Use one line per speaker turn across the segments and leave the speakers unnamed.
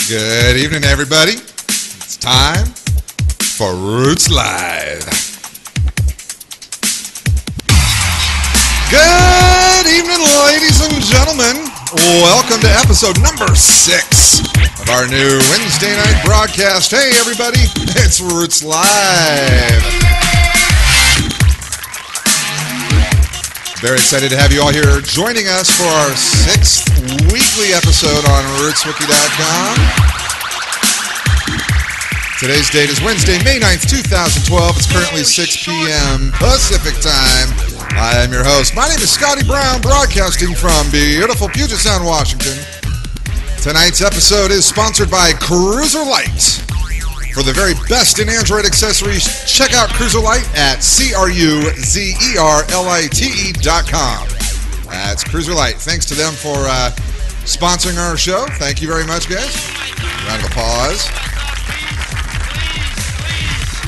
Good evening, everybody. It's time for RootzLive. Good evening, ladies and gentlemen. Welcome to episode number 6 of our new Wednesday night broadcast. Hey, everybody, it's RootzLive. Very excited to have you all here joining us for our 6th weekly episode on RootzWiki.com. Today's date is Wednesday, May 9th, 2012. It's currently 6 p.m. Pacific time. I am your host. My name is Scotty Brown, broadcasting from beautiful Puget Sound, Washington. Tonight's episode is sponsored by CruzerLite. For the very best in Android accessories, check out CruzerLite at CruzerLite.com. That's CruzerLite. Thanks to them for sponsoring our show. Thank you very much, guys. Round of applause.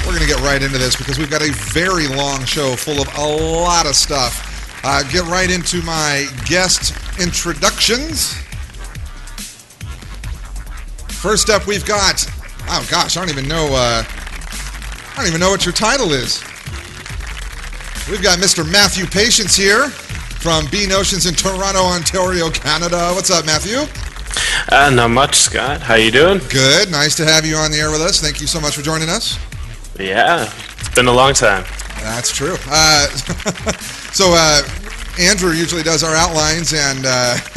We're going to get right into this because we've got a very long show full of a lot of stuff. Get right into my guest introductions. First up, we've got... Oh gosh, I don't even know what your title is. We've got Mr. Matthew Patience here from B Notions in Toronto, Ontario, Canada. What's up, Matthew?
Not much, Scott. How you doing?
Good. Nice to have you on the air with us. Thank you so much for joining us.
Yeah, it's been a long time.
That's true. So Andrew usually does our outlines, and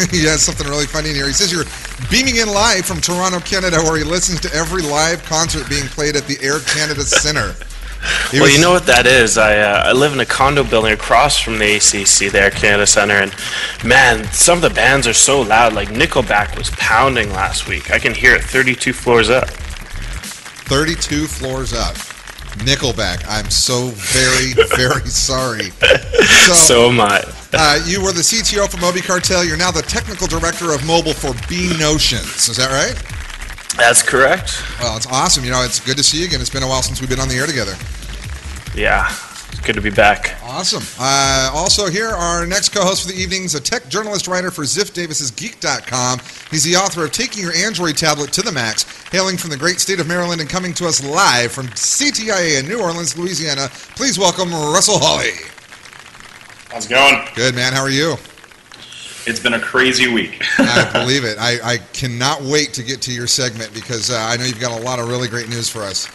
he has something really funny in here. He says you're beaming in live from Toronto, Canada, where he listens to every live concert being played at the Air Canada Centre.
Well, you know what that is? I live in a condo building across from the ACC, the Air Canada Centre, and man, some of the bands are so loud. Like Nickelback was pounding last week. I can hear it 32 floors up.
32 floors up. Nickelback. I'm so very, very sorry.
So am I.
You were the CTO for Moby Cartel. You're now the technical director of mobile for B Notions. Is that right?
That's correct.
Well, it's awesome. You know, it's good to see you again. It's been a while since we've been on the air together.
Yeah, it's good to be back.
Awesome. Also here, our next co-host for the evening is a tech journalist writer for ZiffDavis'sGeek.com. He's the author of Taking Your Android Tablet to the Max, hailing from the great state of Maryland and coming to us live from CTIA in New Orleans, Louisiana. Please welcome Russell Hawley.
How's it going?
Good, man. How are you?
It's been a crazy week.
I believe it. I cannot wait to get to your segment because I know you've got a lot of really great news for us.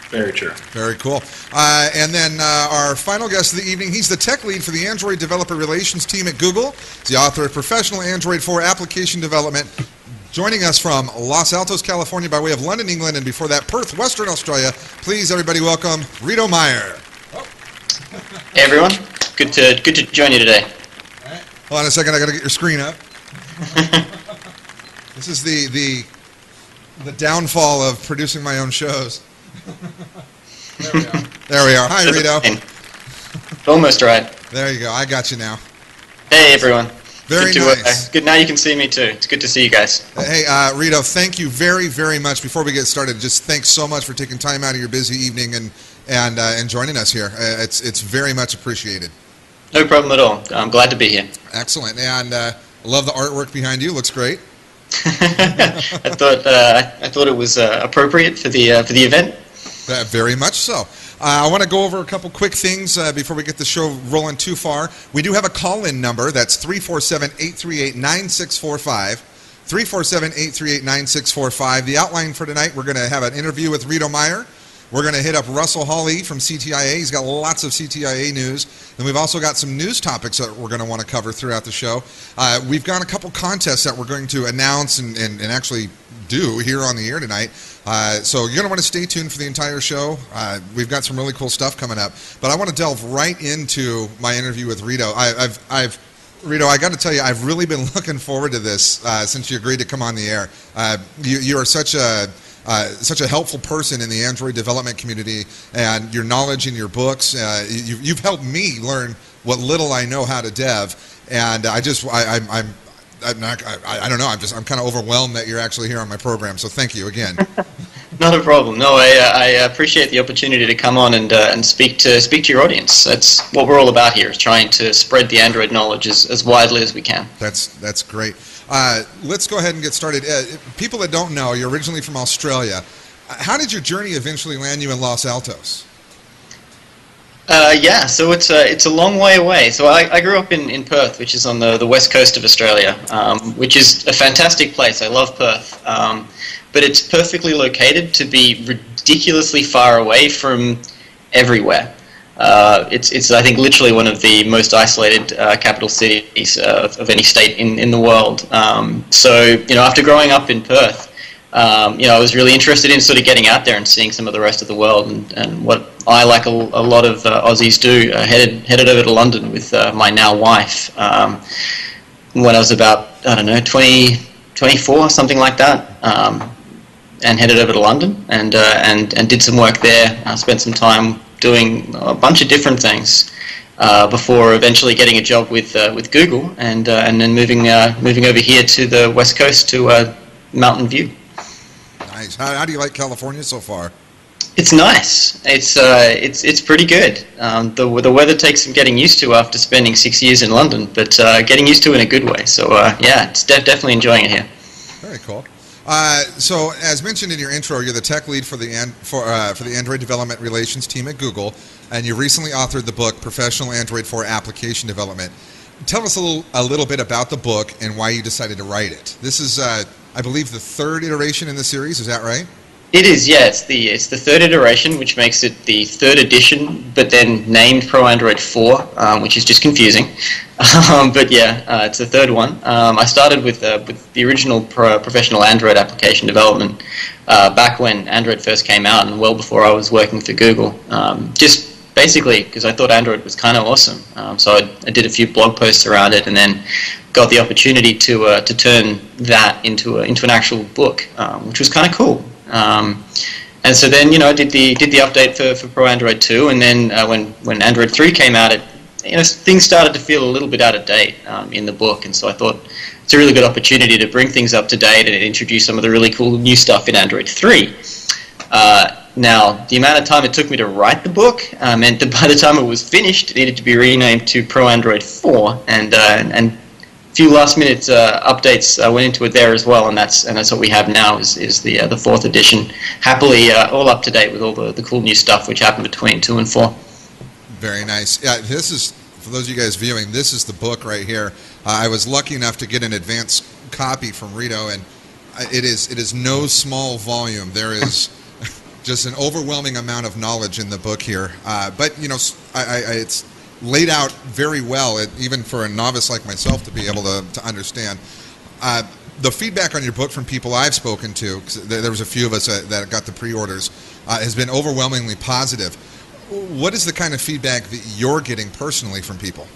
Very true.
Very cool. And then our final guest of the evening, he's the tech lead for the Android Developer Relations team at Google. He's the author of Professional Android 4 Application Development. Joining us from Los Altos, California, by way of London, England, and before that, Perth, Western Australia. Please, everybody, welcome Reto Meier.
Hey, everyone. Good to join you today.
All right. Hold on a second. I got to get your screen up. This is the downfall of producing my own shows. There we are. There we are. Hi, Reto.
Almost right.
There you go. I got you now.
Hey, everyone.
Very nice.
Good. Now you can see me too. It's good to see you guys.
Hey, Reto, thank you very, very much. Before we get started, just thanks so much for taking time out of your busy evening and joining us here. It's very much appreciated.
No problem at all. I'm glad to be here.
Excellent, and love the artwork behind you. Looks great.
I thought it was appropriate for the event.
Very much so. I want to go over a couple quick things before we get the show rolling too far. We do have a call-in number. That's 347-838-9645. 347-838-9645. The outline for tonight, we're going to have an interview with Reto Meier. We're going to hit up Russell Hawley from CTIA. He's got lots of CTIA news. And we've also got some news topics that we're going to want to cover throughout the show. We've got a couple contests that we're going to announce and actually do here on the air tonight. So you're going to want to stay tuned for the entire show. We've got some really cool stuff coming up. But I want to delve right into my interview with Reto. Reto, I got to tell you, I've really been looking forward to this since you agreed to come on the air. You are such a helpful person in the Android development community, and your knowledge in your books, you've helped me learn what little I know how to dev, and I don't know. I'm kind of overwhelmed that you're actually here on my program. So thank you again.
Not a problem. No, I appreciate the opportunity to come on and speak to your audience. That's what we're all about here, is trying to spread the Android knowledge as widely as we can.
That's great. Let's go ahead and get started. People that don't know, you're originally from Australia. How did your journey eventually land you in Los Altos?
Yeah, so it's a long way away. So I grew up in Perth, which is on the west coast of Australia, which is a fantastic place. I love Perth, but it's perfectly located to be ridiculously far away from everywhere. It's I think literally one of the most isolated capital cities of any state in the world. So after growing up in Perth, I was really interested in sort of getting out there and seeing some of the rest of the world, and what I, like a lot of Aussies do, headed over to London with my now wife when I was about, I don't know, 24, something like that, and headed over to London and did some work there. I spent some time doing a bunch of different things before eventually getting a job with Google and then moving over here to the West Coast to Mountain View.
Nice. How do you like California so far?
It's nice. It's pretty good. The weather takes some getting used to after spending 6 years in London, but getting used to in a good way. So yeah, it's definitely enjoying it here.
Very cool. So as mentioned in your intro, you're the tech lead for the Android development relations team at Google, and you recently authored the book Professional Android 4 Application Development. Tell us a little bit about the book and why you decided to write it. This is, I believe, the third iteration in the series. Is that right?
It is, yeah. It's the third iteration, which makes it the third edition, but then named Pro Android 4, which is just confusing. But yeah, it's the third one. I started with the original professional Android application development back when Android first came out, and well before I was working for Google. Just basically because I thought Android was kind of awesome. So I did a few blog posts around it, and then got the opportunity to turn that into an actual book, which was kind of cool. And so then, I did the update for Pro Android 2, and then when Android 3 came out, things started to feel a little bit out of date in the book, and so I thought it's a really good opportunity to bring things up to date and introduce some of the really cool new stuff in Android 3. Now, the amount of time it took me to write the book meant that by the time it was finished, it needed to be renamed to Pro Android 4, and a few last-minute updates went into it there as well, and that's what we have now is the fourth edition, happily all up to date with all the cool new stuff which happened between 2 and 4.
Very nice. Yeah, this is, for those of you guys viewing, this is the book right here. I was lucky enough to get an advance copy from Reto, and it is no small volume. There is just an overwhelming amount of knowledge in the book here. But it's laid out very well, even for a novice like myself to be able to understand. The feedback on your book from people I've spoken to, 'cause there was a few of us that got the pre-orders, has been overwhelmingly positive. What is the kind of feedback that you're getting personally from people?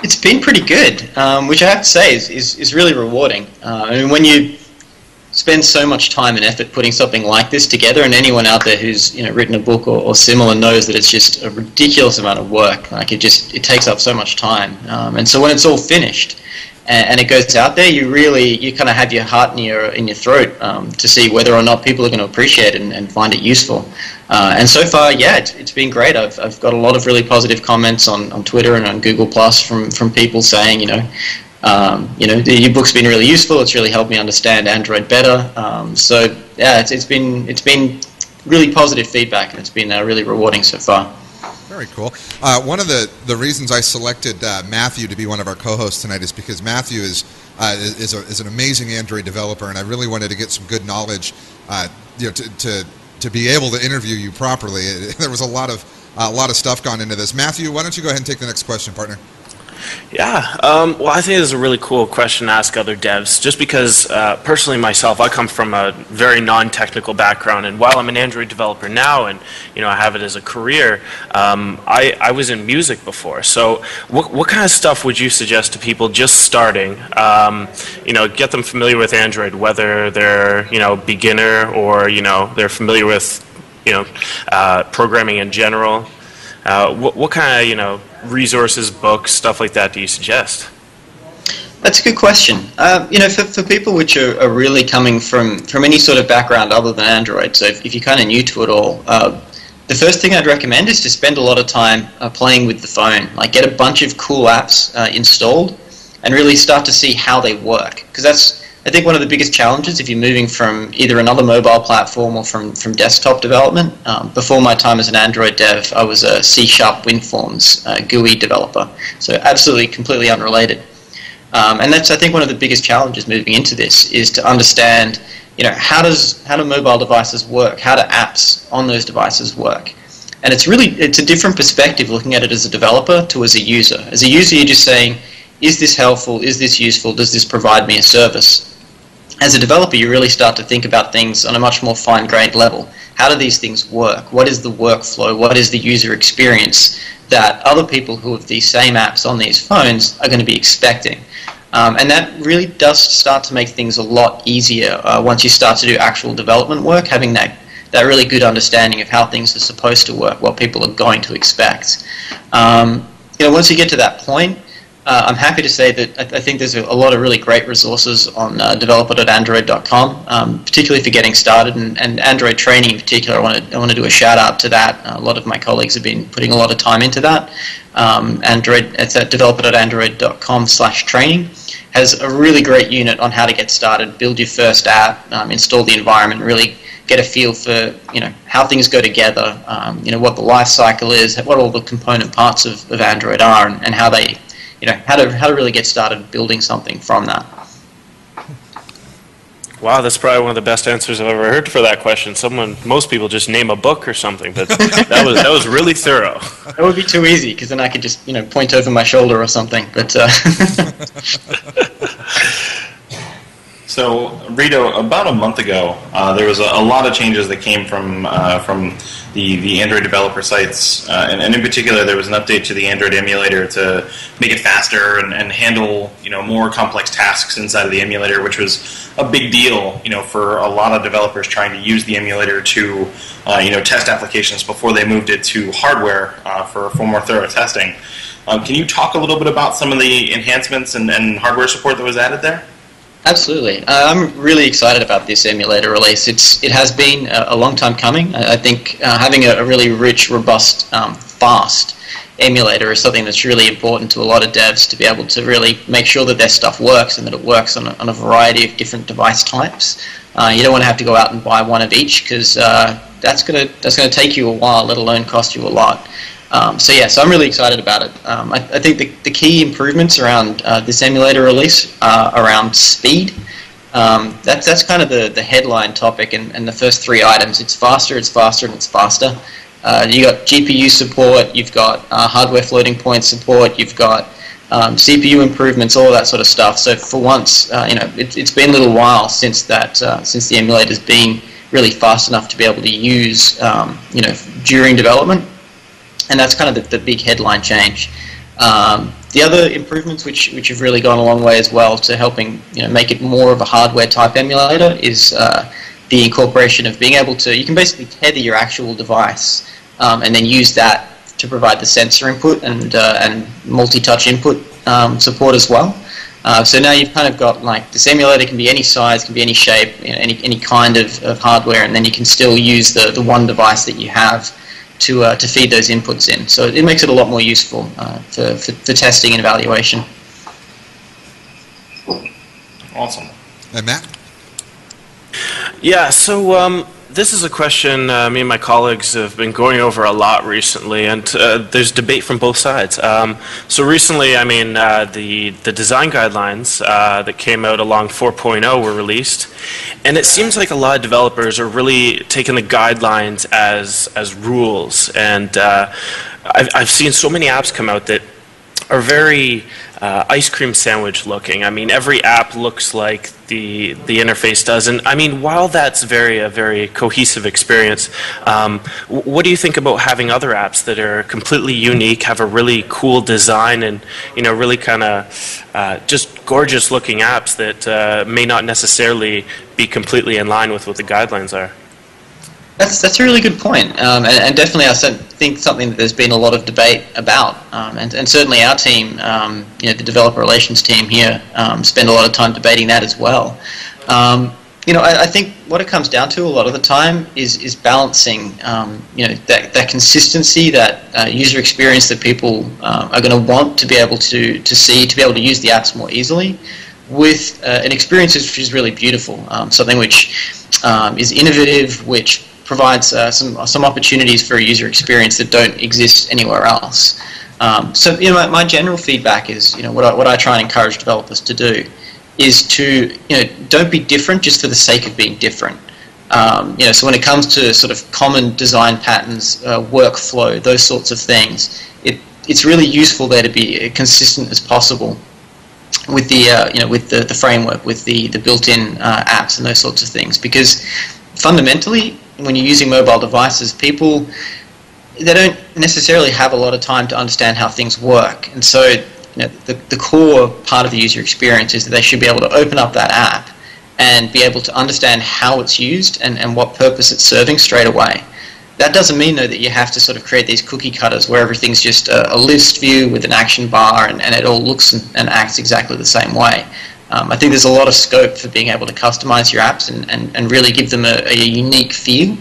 It's been pretty good, which I have to say is really rewarding. I mean, when you spend so much time and effort putting something like this together, and anyone out there who's written a book or similar knows that it's just a ridiculous amount of work. Like it takes up so much time, and so when it's all finished and it goes out there, you kind of have your heart in your throat to see whether or not people are going to appreciate it and find it useful. And so far, yeah, it's been great. I've got a lot of really positive comments on Twitter and on Google Plus from people saying, your book's been really useful. It's really helped me understand Android better. So yeah, it's been really positive feedback, and it's been really rewarding so far.
Very cool. One of the reasons I selected Matthew to be one of our co-hosts tonight is because Matthew is an amazing Android developer, and I really wanted to get some good knowledge, to be able to interview you properly. There was a lot of stuff gone into this. Matthew, why don't you go ahead and take the next question, partner?
Yeah, well, I think it's a really cool question to ask other devs, just because personally myself, I come from a very non-technical background, and while I'm an Android developer now and I have it as a career, I was in music before. So what kind of stuff would you suggest to people just starting, get them familiar with Android, whether they're beginner or they're familiar with programming in general? What kind of resources, books, stuff like that do you suggest?
That's a good question. For people which are really coming from any sort of background other than Android, so if you're kind of new to it all, the first thing I'd recommend is to spend a lot of time playing with the phone. Like, get a bunch of cool apps installed, and really start to see how they work. Because that's, I think, one of the biggest challenges if you're moving from either another mobile platform or from desktop development. Before my time as an Android dev, I was a C# WinForms GUI developer, so absolutely completely unrelated. And that's, I think, one of the biggest challenges moving into this is to understand, how do mobile devices work? How do apps on those devices work? And it's a different perspective looking at it as a developer to as a user. As a user, you're just saying, is this helpful? Is this useful? Does this provide me a service? As a developer, you really start to think about things on a much more fine-grained level. How do these things work? What is the workflow? What is the user experience that other people who have these same apps on these phones are going to be expecting? And that really does start to make things a lot easier once you start to do actual development work, having that really good understanding of how things are supposed to work, what people are going to expect. Once you get to that point, I'm happy to say that I think there's a lot of really great resources on developer.android.com, particularly for getting started, and Android training in particular. I want to do a shout out to that. A lot of my colleagues have been putting a lot of time into that. It's at developer.android.com/training. Has a really great unit on how to get started, build your first app, install the environment, really get a feel for how things go together, what the life cycle is, what all the component parts of Android are, and how they how to really get started building something from that.
Wow, that's probably one of the best answers I've ever heard for that question. Most people just name a book or something, but that was really thorough.
That would be too easy, because then I could just point over my shoulder or something. But
So, Reto, about a month ago, there was a lot of changes that came from the Android developer sites, and in particular, there was an update to the Android emulator to make it faster and handle more complex tasks inside of the emulator, which was a big deal, for a lot of developers trying to use the emulator to test applications before they moved it to hardware for more thorough testing. Can you talk a little bit about some of the enhancements and hardware support that was added there?
Absolutely. I'm really excited about this emulator release. It has been a long time coming. I think having a really rich, robust, fast emulator is something that's really important to a lot of devs to be able to really make sure that their stuff works and that it works on a variety of different device types. You don't want to have to go out and buy one of each, because that's gonna take you a while, let alone cost you a lot. So I'm really excited about it. I think the key improvements around this emulator release are around speed. That's kind of the headline topic, and the first three items. It's faster, and it's faster. You got GPU support, you've got hardware floating point support, you've got CPU improvements, all that sort of stuff. So for once, it's been a little while since the emulator's been really fast enough to be able to use, during development. And that's kind of the big headline change. The other improvements, which have really gone a long way as well to helping make it more of a hardware type emulator, is the incorporation of being able to, you can basically tether your actual device and then use that to provide the sensor input and multi-touch input support as well. So now you've kind of got, like, this emulator can be any size, can be any shape, any kind of hardware, and then you can still use the one device that you have to feed those inputs in. So it makes it a lot more useful for testing and evaluation.
Awesome.
And Matt?
Yeah, so this is a question me and my colleagues have been going over a lot recently, and there's debate from both sides. So recently, the design guidelines that came out along 4.0 were released, and it seems like a lot of developers are really taking the guidelines as rules, and I've seen so many apps come out that are very ice cream sandwich looking. Every app looks like the interface does, and while that's a very cohesive experience, what do you think about having other apps that are completely unique, have a really cool design, and really kind of just gorgeous looking apps that may not necessarily be completely in line with what the guidelines are?
That's a really good point, and definitely I think something that there's been a lot of debate about, and certainly our team, the developer relations team here, spend a lot of time debating that as well. I think what it comes down to a lot of the time is balancing, that consistency, that user experience that people are going to want to be able to see, to be able to use the apps more easily, with an experience which is really beautiful, something which is innovative, which provides some opportunities for a user experience that don't exist anywhere else. So my general feedback is, what I try and encourage developers to do is to, don't be different just for the sake of being different. So when it comes to sort of common design patterns, workflow, those sorts of things, it's really useful there to be consistent as possible with the framework, with the built-in apps and those sorts of things. Because fundamentally, when you're using mobile devices, people, they don't necessarily have a lot of time to understand how things work, and so the core part of the user experience is that they should be able to open up that app and be able to understand how it's used and what purpose it's serving straight away. That doesn't mean, though, that you have to sort of create these cookie cutters where everything's just a list view with an action bar and it all looks and acts exactly the same way. I think there's a lot of scope for being able to customize your apps and really give them a unique feel,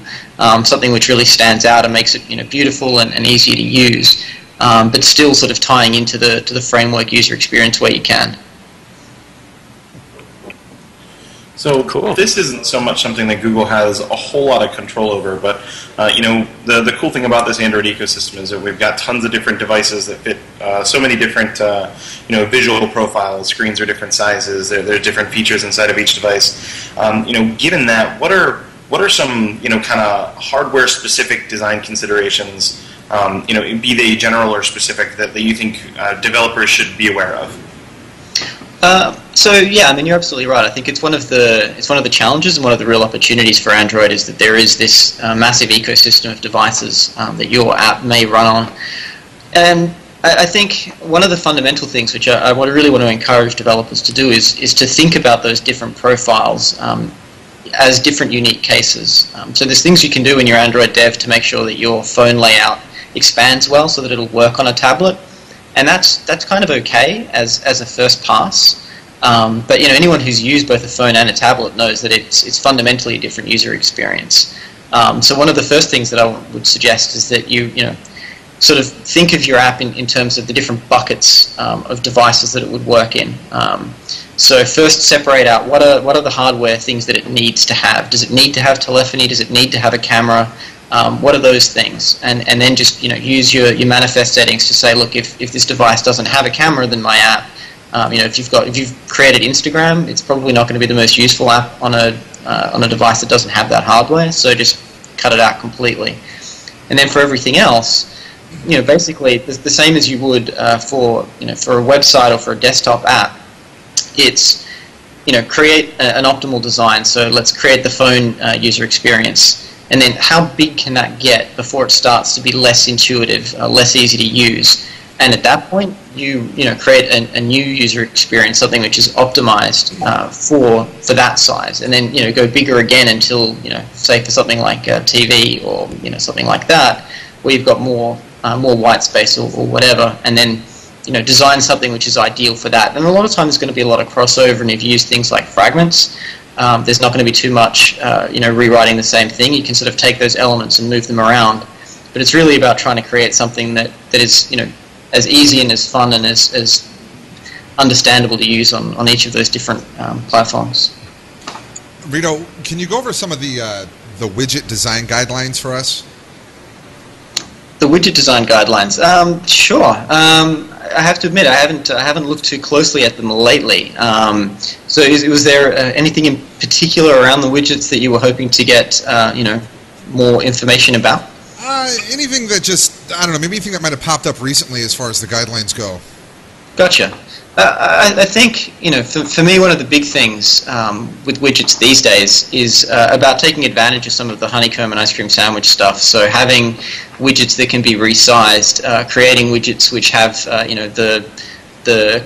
something which really stands out and makes it beautiful and easy to use. But still sort of tying into the framework user experience where you can.
So cool. This isn't so much something that Google has a whole lot of control over, but the cool thing about this Android ecosystem is that we've got tons of different devices that fit so many different visual profiles. Screens are different sizes. There are different features inside of each device. Given that, what are some kind of hardware specific design considerations? Be they general or specific, that you think developers should be aware of?
So yeah, you're absolutely right. I think it's one of the challenges and one of the real opportunities for Android is that there is this massive ecosystem of devices that your app may run on. And I think one of the fundamental things which I really want to encourage developers to do is to think about those different profiles as different unique cases. So there's things you can do in your Android dev to make sure that your phone layout expands well so that it'll work on a tablet, and that's kind of okay as a first pass. But anyone who's used both a phone and a tablet knows that it's fundamentally a different user experience. So one of the first things that I would suggest is that you sort of think of your app in terms of the different buckets of devices that it would work in. So first separate out what are the hardware things that it needs to have. Does it need to have telephony? Does it need to have a camera? What are those things? And then just use your manifest settings to say, look, if this device doesn't have a camera, then my app, if you've created Instagram, it's probably not going to be the most useful app on a device that doesn't have that hardware. So just cut it out completely. And then for everything else, basically the same as you would for a website or for a desktop app. It's create an optimal design. So let's create the phone user experience. And then how big can that get before it starts to be less intuitive, less easy to use? And at that point, you create a new user experience, something which is optimized for that size. And then go bigger again until say for something like TV or something like that, where you've got more white space or whatever. And then design something which is ideal for that. And a lot of times there's going to be a lot of crossover, and if you use things like fragments, there's not going to be too much rewriting the same thing. You can sort of take those elements and move them around. But it's really about trying to create something that is as easy and as fun and as understandable to use on each of those different platforms.
Reto, can you go over some of the widget design guidelines for us?
The widget design guidelines, sure. I have to admit, I haven't looked too closely at them lately. So, was there anything in particular around the widgets that you were hoping to get, more information about?
Anything that I don't know, maybe anything that might have popped up recently as far as the guidelines go.
Gotcha. I think, for me, one of the big things with widgets these days is about taking advantage of some of the honeycomb and ice cream sandwich stuff. So having widgets that can be resized, creating widgets which have, the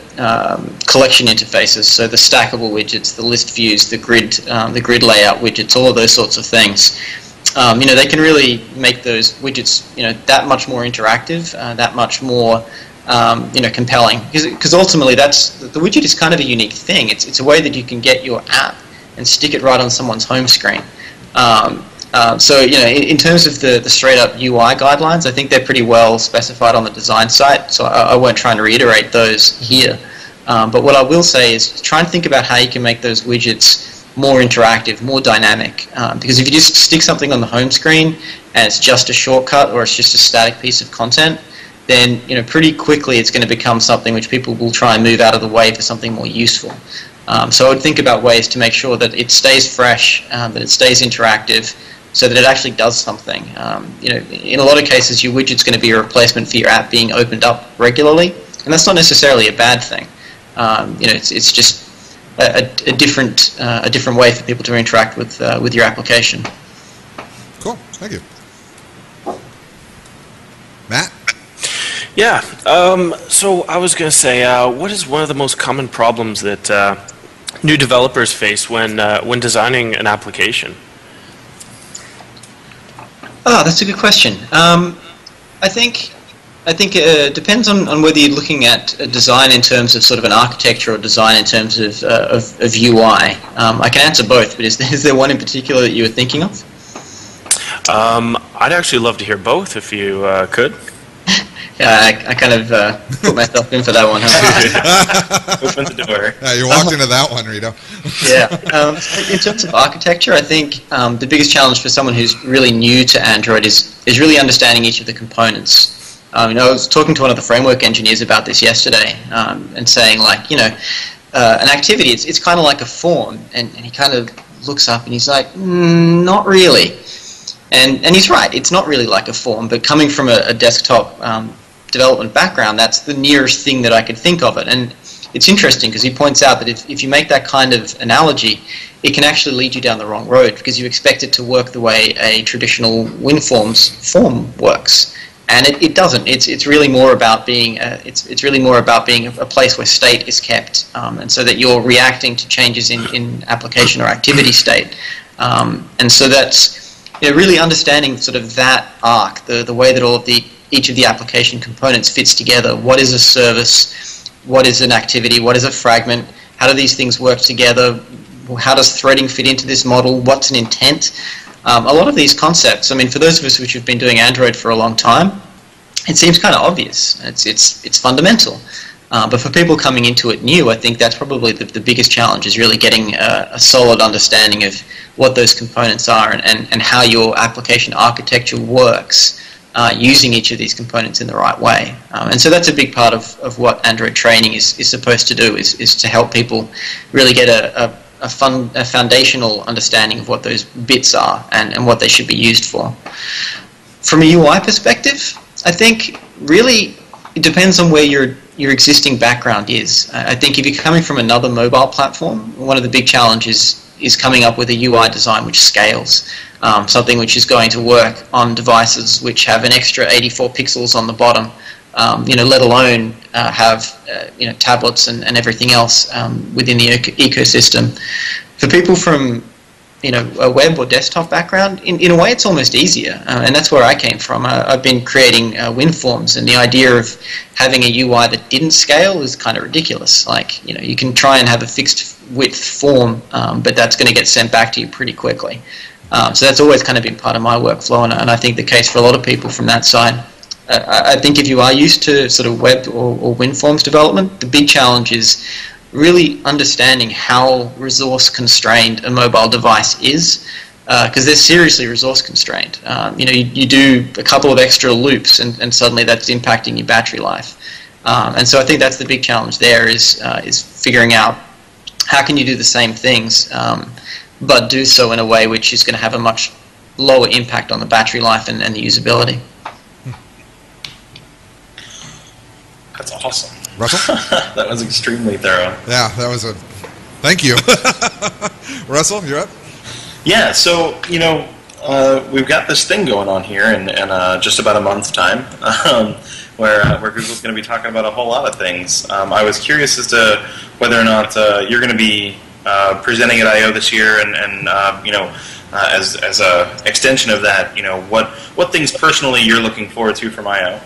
collection interfaces, so the stackable widgets, the list views, the grid layout widgets, all of those sorts of things. They can really make those widgets, that much more interactive, that much more compelling, because ultimately the widget is kind of a unique thing. It's a way that you can get your app and stick it right on someone's home screen. So, in terms of the straight-up UI guidelines, I think they're pretty well specified on the design site, so I won't try and reiterate those here. But what I will say is try and think about how you can make those widgets more interactive, more dynamic. Because if you just stick something on the home screen and it's just a shortcut or it's just a static piece of content, then pretty quickly it's going to become something which people will try and move out of the way for something more useful. So I would think about ways to make sure that it stays fresh, that it stays interactive, so that it actually does something. In a lot of cases, your widget's going to be a replacement for your app being opened up regularly, and that's not necessarily a bad thing. It's just a different way for people to interact with your application.
Cool, thank you, Matt.
Yeah. So I was going to say, what is one of the most common problems that new developers face when designing an application?
Oh, that's a good question. I think it depends on whether you're looking at a design in terms of sort of an architecture or design in terms of UI. I can answer both, but is there one in particular that you were thinking of?
I'd actually love to hear both if you could.
Yeah, I kind of put myself in for that one. Huh?
Open the door.
Yeah, you walked into that one, Reto.
Yeah. In terms of architecture, I think the biggest challenge for someone who's really new to Android is really understanding each of the components. I was talking to one of the framework engineers about this yesterday, and saying, like, an activity, it's kind of like a form, and he kind of looks up and he's like, not really. And he's right, it's not really like a form, but coming from a desktop development background, that's the nearest thing that I could think of it. And it's interesting because he points out that if you make that kind of analogy, it can actually lead you down the wrong road because you expect it to work the way a traditional WinForms form works. And it doesn't. It's really more about being it's really more about being a place where state is kept, and so that you're reacting to changes in application or activity state. And so that's really understanding sort of that arc, the way that all of each of the application components fits together. What is a service? What is an activity? What is a fragment? How do these things work together? How does threading fit into this model? What's an intent? A lot of these concepts, I mean, for those of us which have been doing Android for a long time, it seems kind of obvious. It's fundamental. But for people coming into it new, I think that's probably the biggest challenge, is really getting a solid understanding of what those components are and how your application architecture works using each of these components in the right way. And so that's a big part of what Android training is supposed to do, is to help people really get a foundational understanding of what those bits are and what they should be used for. From a UI perspective, I think really it depends on where your existing background is. I think if you're coming from another mobile platform, one of the big challenges is coming up with a UI design which scales, something which is going to work on devices which have an extra 84 pixels on the bottom, let alone have tablets and everything else within the ecosystem. For people from a web or desktop background, in a way it's almost easier, and that's where I came from. I've been creating WinForms, and the idea of having a UI that didn't scale is kind of ridiculous. Like, you can try and have a fixed width form, but that's going to get sent back to you pretty quickly. So that's always kind of been part of my workflow, and I think the case for a lot of people from that side. I think if you are used to sort of web or WinForms development, the big challenge is really understanding how resource constrained a mobile device is, because they're seriously resource constrained. You do a couple of extra loops and suddenly that's impacting your battery life. And so I think that's the big challenge there, is figuring out how can you do the same things, but do so in a way which is going to have a much lower impact on the battery life and the usability.
That's awesome.
Russell?
That was extremely thorough.
Yeah, that was a... Thank you. Russell, you're up?
Yeah, so, we've got this thing going on here in just about a month's time, where Google's going to be talking about a whole lot of things. I was curious as to whether or not you're going to be presenting at I/O this year, and as a extension of that, what things personally you're looking forward to from I/O.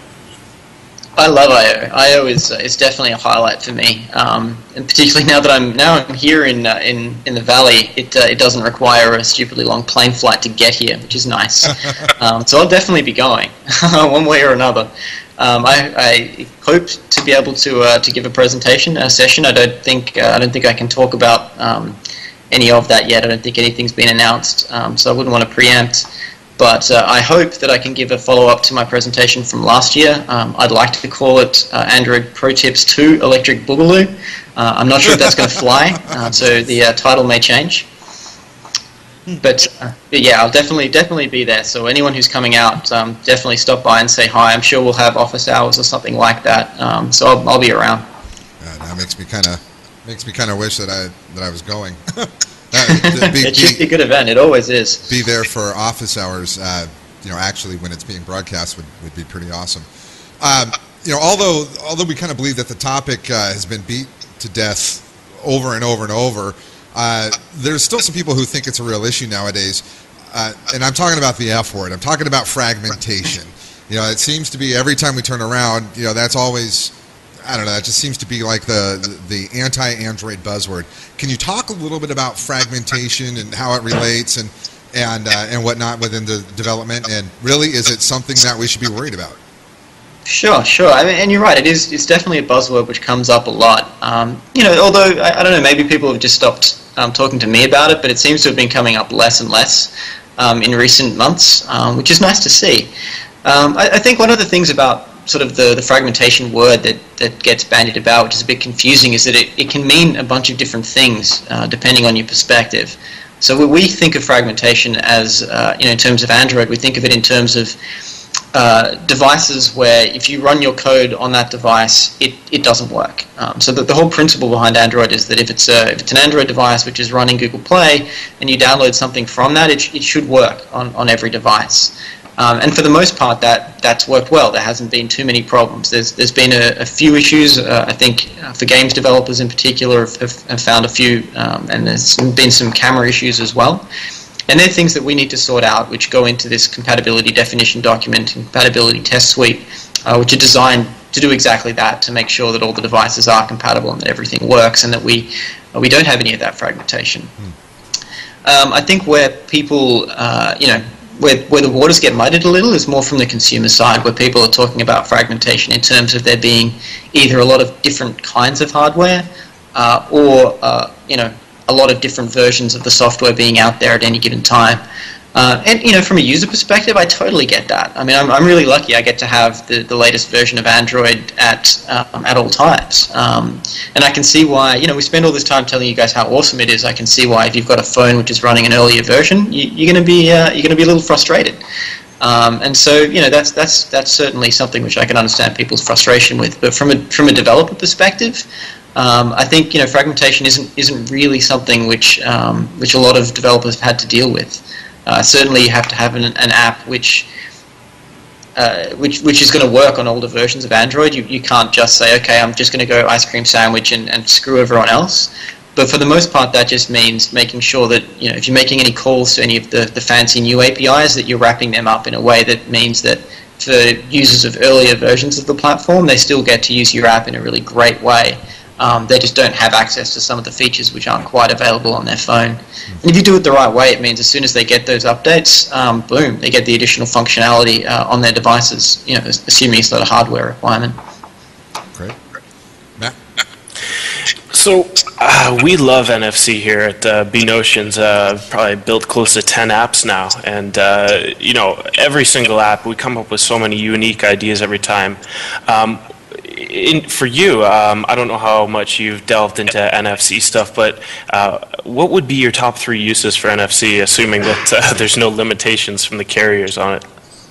I love I/O. I/O is definitely a highlight for me, and particularly now that I'm here in the valley. It doesn't require a stupidly long plane flight to get here, which is nice. So I'll definitely be going one way or another. I hope to be able to give a presentation, a session. I don't think I can talk about any of that yet. I don't think anything's been announced, so I wouldn't want to preempt. But I hope that I can give a follow-up to my presentation from last year. I'd like to call it Android Pro Tips 2 Electric Boogaloo. I'm not sure if that's going to fly, so the title may change. But yeah, I'll definitely be there. So anyone who's coming out, definitely stop by and say hi. I'm sure we'll have office hours or something like that. So I'll be around.
That makes me kind of wish that I was going.
It should be a good event. It always is.
Be there for office hours. Actually, when it's being broadcast, would be pretty awesome. Although we kind of believe that the topic has been beat to death over and over and over, there's still some people who think it's a real issue nowadays. And I'm talking about the F word. I'm talking about fragmentation. It seems to be every time we turn around, that's always. I don't know, that just seems to be like the anti-Android buzzword. Can you talk a little bit about fragmentation and how it relates and whatnot within the development? And really, is it something that we should be worried about?
Sure. I mean, and you're right. It's definitely a buzzword which comes up a lot. Although I don't know, maybe people have just stopped talking to me about it, but it seems to have been coming up less and less in recent months, which is nice to see. I think one of the things about sort of the fragmentation word that gets bandied about, which is a bit confusing, is that it can mean a bunch of different things depending on your perspective. So when we think of fragmentation as, in terms of Android, we think of it in terms of devices where if you run your code on that device, it doesn't work. So the whole principle behind Android is that if it's an Android device which is running Google Play and you download something from that, it should work on every device. And for the most part, that's worked well. There hasn't been too many problems. There's been a few issues. I think for games developers in particular have found a few, and there's been some camera issues as well. And they're things that we need to sort out, which go into this compatibility definition document and compatibility test suite, which are designed to do exactly that, to make sure that all the devices are compatible and that everything works, and that we don't have any of that fragmentation. I think where people, where the waters get muddied a little is more from the consumer side, where people are talking about fragmentation in terms of there being either a lot of different kinds of hardware or a lot of different versions of the software being out there at any given time. And from a user perspective, I totally get that. I mean, I'm really lucky. I get to have the latest version of Android at all times, and I can see why. We spend all this time telling you guys how awesome it is. I can see why if you've got a phone which is running an earlier version, you're going to be a little frustrated. And so that's certainly something which I can understand people's frustration with. But from a developer perspective, I think fragmentation isn't really something which a lot of developers have had to deal with. Certainly, you have to have an app which is going to work on older versions of Android. You can't just say, okay, I'm just going to go ice cream sandwich and screw everyone else. But for the most part, that just means making sure that if you're making any calls to any of the fancy new APIs, that you're wrapping them up in a way that means that for users of earlier versions of the platform, they still get to use your app in a really great way. They just don't have access to some of the features which aren't quite available on their phone. And if you do it the right way, it means as soon as they get those updates, boom, they get the additional functionality on their devices, assuming it's not a hardware requirement.
Great. Matt?
So we love NFC here at B-Notions. Probably built close to 10 apps now, and every single app, we come up with so many unique ideas every time. For you, I don't know how much you've delved into NFC stuff, but what would be your top 3 uses for NFC, assuming that there's no limitations from the carriers on it?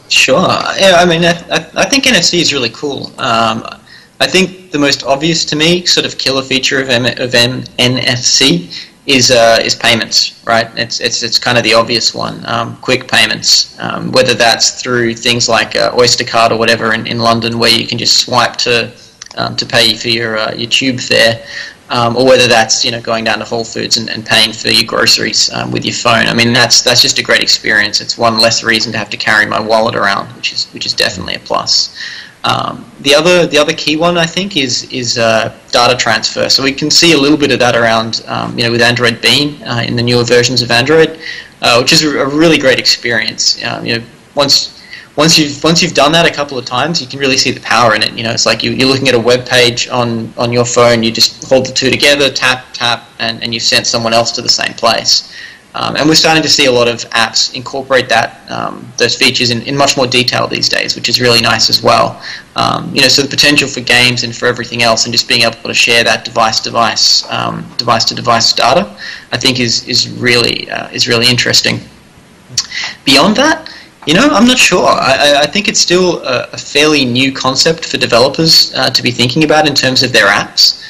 Sure. Yeah, I mean, I think NFC is really cool. I think the most obvious to me sort of killer feature of NFC is payments, right? It's kind of the obvious one. Quick payments, whether that's through things like Oystercard or whatever in London, where you can just swipe to pay for your tube fare, or whether that's going down to Whole Foods and paying for your groceries with your phone. I mean, that's just a great experience. It's one less reason to have to carry my wallet around, which is definitely a plus. The other key one, I think, is data transfer. So we can see a little bit of that around, with Android Beam in the newer versions of Android, which is a really great experience. Once you've done that a couple of times, you can really see the power in it. It's like you're looking at a web page on your phone. You just hold the two together, tap, and you've sent someone else to the same place. And we're starting to see a lot of apps incorporate those features in much more detail these days, which is really nice as well. So the potential for games and for everything else, and just being able to share that device-to-device data, I think is really interesting. Beyond that, I'm not sure. I think it's still a fairly new concept for developers to be thinking about in terms of their apps.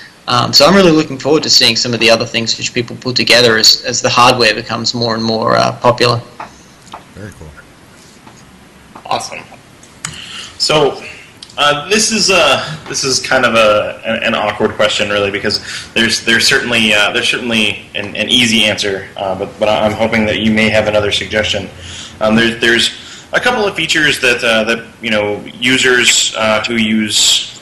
So I'm really looking forward to seeing some of the other things which people put together as the hardware becomes more and more popular.
Very cool.
Awesome. So this is kind of an awkward question, really, because there's certainly an easy answer, but I'm hoping that you may have another suggestion. There's a couple of features that users who use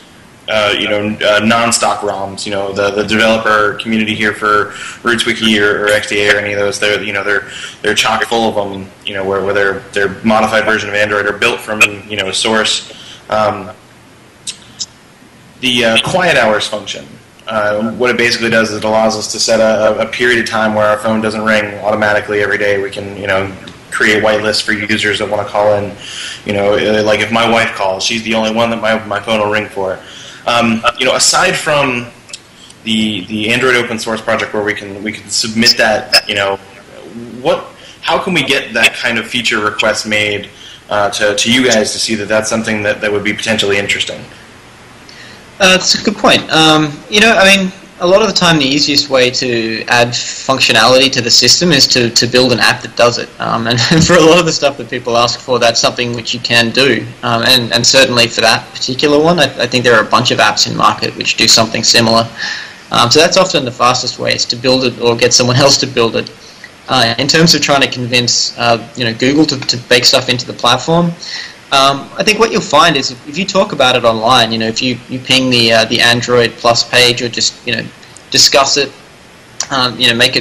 non-stock ROMs, the developer community here for RootzWiki or XDA or any of those, they're chock full of them, where they're modified version of Android or built from a source. The quiet hours function. What it basically does is it allows us to set a period of time where our phone doesn't ring automatically every day. We can create whitelists for users that want to call in. Like if my wife calls, she's the only one that my phone will ring for. Aside from the Android open source project where we can submit that, how can we get that kind of feature request made to you guys to see that that's something that would be potentially interesting?
That's a good point. A lot of the time the easiest way to add functionality to the system is to build an app that does it. And for a lot of the stuff that people ask for, that's something which you can do. And certainly for that particular one, I think there are a bunch of apps in market which do something similar. So that's often the fastest way, is to build it or get someone else to build it. In terms of trying to convince Google to bake stuff into the platform, I think what you'll find is if you talk about it online, if you ping the Android Plus page, or just discuss it, make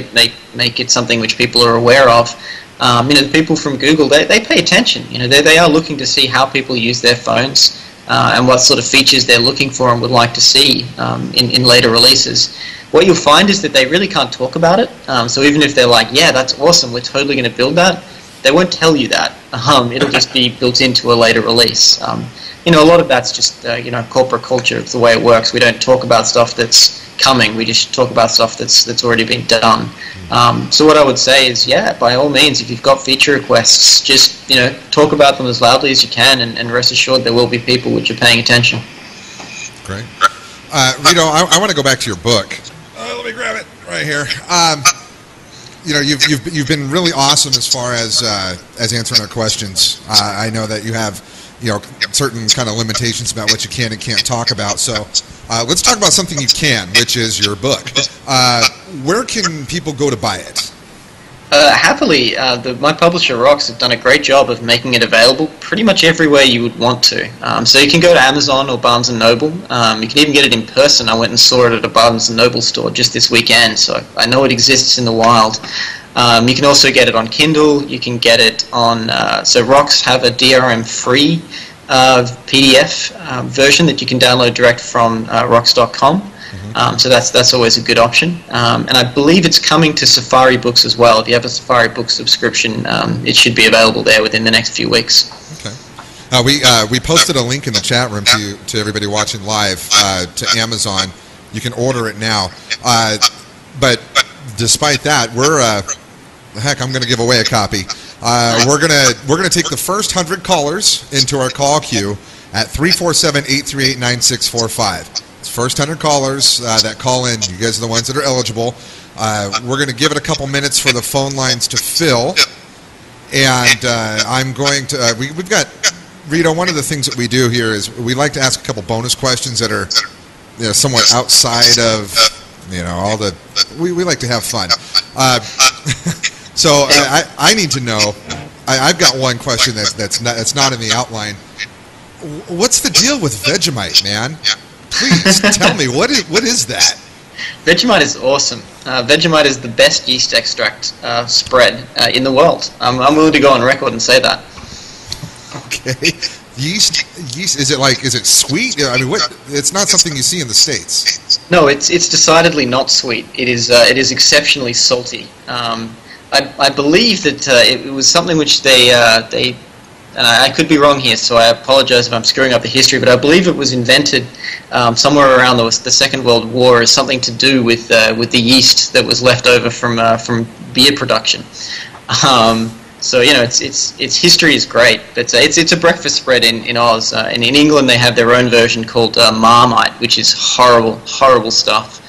it something which people are aware of. The people from Google, they pay attention. They are looking to see how people use their phones and what sort of features they're looking for and would like to see in later releases. What you'll find is that they really can't talk about it. So even if they're like, yeah, that's awesome, we're totally going to build that, they won't tell you that. It'll just be built into a later release. A lot of that's just corporate culture. It's the way it works. We don't talk about stuff that's coming. We just talk about stuff that's already been done. So what I would say is, yeah, by all means, if you've got feature requests, just talk about them as loudly as you can, and rest assured there will be people which are paying attention.
Great. Reto, I want to go back to your book. Let me grab it right here. You've been really awesome as far as answering our questions. I know that you have certain kind of limitations about what you can and can't talk about. So let's talk about something you can, which is your book. Where can people go to buy it?
Happily, my publisher Rox have done a great job of making it available pretty much everywhere you would want to. So you can go to Amazon or Barnes & Noble. You can even get it in person. I went and saw it at a Barnes & Noble store just this weekend, so I know it exists in the wild. You can also get it on Kindle. You can get it on... so Rox have a DRM-free PDF version that you can download direct from rox.com. So that's always a good option, and I believe it's coming to Safari Books as well. If you have a Safari Book subscription, it should be available there within the next few weeks.
Okay. We posted a link in the chat room to everybody watching live to Amazon. You can order it now, but despite that, I'm going to give away a copy. We're gonna take the first 100 callers into our call queue at 347-838-9645. First 100 callers that call in, you guys are the ones that are eligible. We're going to give it a couple minutes for the phone lines to fill, and I'm going to. We've got Reto. One of the things that we do here is we like to ask a couple bonus questions that are somewhat outside of all the. We like to have fun. So I need to know. I've got one question that's not in the outline. what's the deal with Vegemite, man? Please tell me, what is that?
Vegemite is awesome. Vegemite is the best yeast extract spread in the world. I'm willing to go on record and say that.
Okay. Yeast. Is it sweet? I mean, it's not something you see in the States.
No, it's decidedly not sweet. It is exceptionally salty. I believe that it was something which they and I could be wrong here, so I apologize if I'm screwing up the history, but I believe it was invented somewhere around the Second World War as something to do with the yeast that was left over from beer production. So its history is great. But it's a breakfast spread in Oz, and in England they have their own version called Marmite, which is horrible stuff.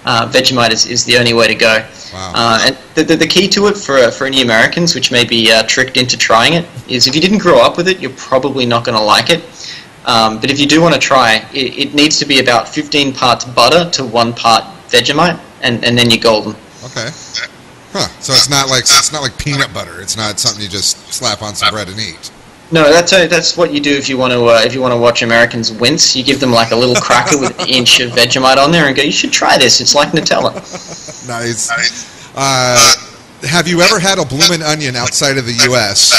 Vegemite is the only way to go.
Wow.
And the key to it for any Americans, which may be tricked into trying it, is if you didn't grow up with it, you're probably not going to like it. But if you do want to try, it needs to be about 15 parts butter to 1 part Vegemite, and then you're golden.
Okay. Huh. So it's not like peanut butter. It's not something you just slap on some bread and eat.
No, that's what you do if you want to watch Americans wince. You give them like a little cracker with an inch of Vegemite on there and go, you should try this. It's like Nutella.
Nice. Have you ever had a bloomin' onion outside of the U.S.?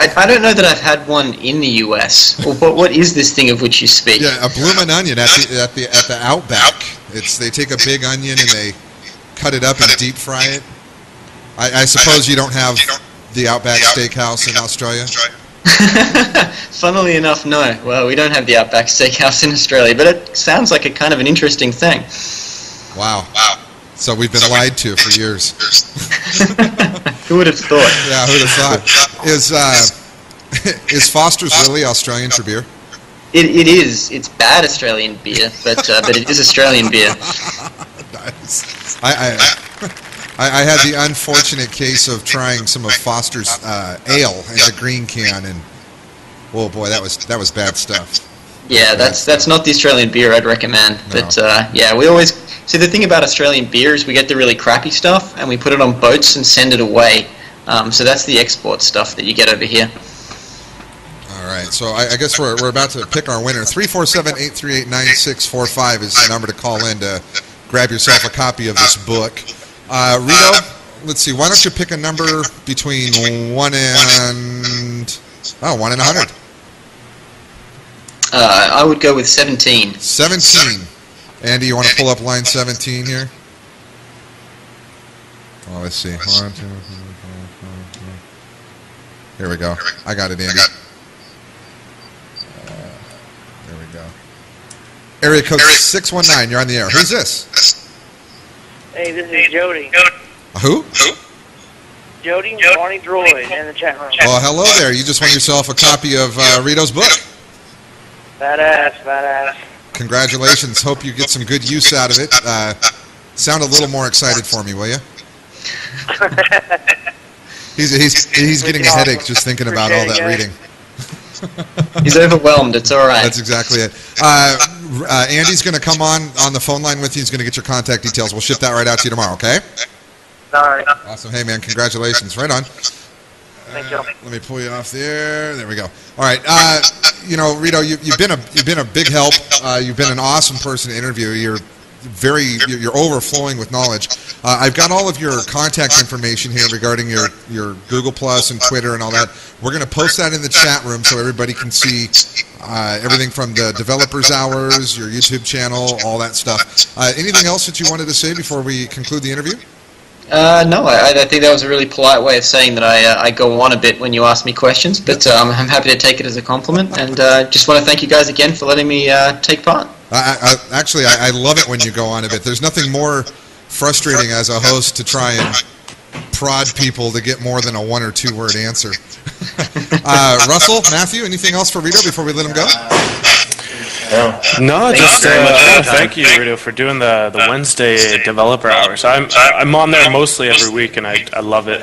I don't know that I've had one in the U.S. Well, what is this thing of which you speak?
Yeah, a bloomin' onion at the Outback. They take a big onion and they cut it up and deep fry it. I suppose you don't have the Outback Steakhouse in Australia?
Funnily enough, no. Well, we don't have the Outback Steakhouse in Australia, but it sounds like a kind of an interesting thing.
Wow. So we've been lied to for years.
Who would have thought?
Yeah, who would have thought? Is Foster's really Australian for beer?
It is. It's bad Australian beer, but it is Australian beer.
Nice. I had the unfortunate case of trying some of Foster's ale in a green can, and oh boy, that was bad stuff.
Yeah, that's not the Australian beer I'd recommend. No. But yeah, we always see the thing about Australian beer is we get the really crappy stuff and we put it on boats and send it away. So that's the export stuff that you get over here.
All right, so I guess we're about to pick our winner. 347-838-9645 is the number to call in to grab yourself a copy of this book. Reto, let's see. Why don't you pick a number between 1 and 100?
I would go with 17.
17. Andy, you want to pull up line 17 here? Oh, let's see. 1, 2, 3, 4, 5, 6. Here we go. I got it, Andy. There we go. Area code 619. You're on the air. Who's this?
Hey, this is Jody.
Who?
Jody, Barney Droid in the chat room.
Oh, hello there. You just won yourself a copy of Reto's book.
Badass.
Congratulations. Hope you get some good use out of it. Sound a little more excited for me, will you? He's getting a headache just thinking about all that reading.
He's overwhelmed. It's all right.
That's exactly it. Andy's going to come on the phone line with you. He's going to get your contact details. We'll ship that right out to you tomorrow, okay?
All right.
Awesome. Hey, man, congratulations. Right on.
Thank you.
Let me pull you off the air. There we go. All right. Reto, you've been a big help. You've been an awesome person to interview. You're overflowing with knowledge. I've got all of your contact information here regarding your Google Plus and Twitter and all that. We're going to post that in the chat room so everybody can see everything from the developers hours, your YouTube channel, all that stuff. Anything else that you wanted to say before we conclude the interview?
No, I think that was a really polite way of saying that I go on a bit when you ask me questions, but I'm happy to take it as a compliment, and just want to thank you guys again for letting me take part.
Actually, I love it when you go on a bit. There's nothing more frustrating as a host to try and prod people to get more than a 1 or 2 word answer. Russell, Matthew, anything else for Reto before we let him go?
No, just thank you, Reto, for doing the Wednesday developer hours. I'm on there mostly every week, and I love it.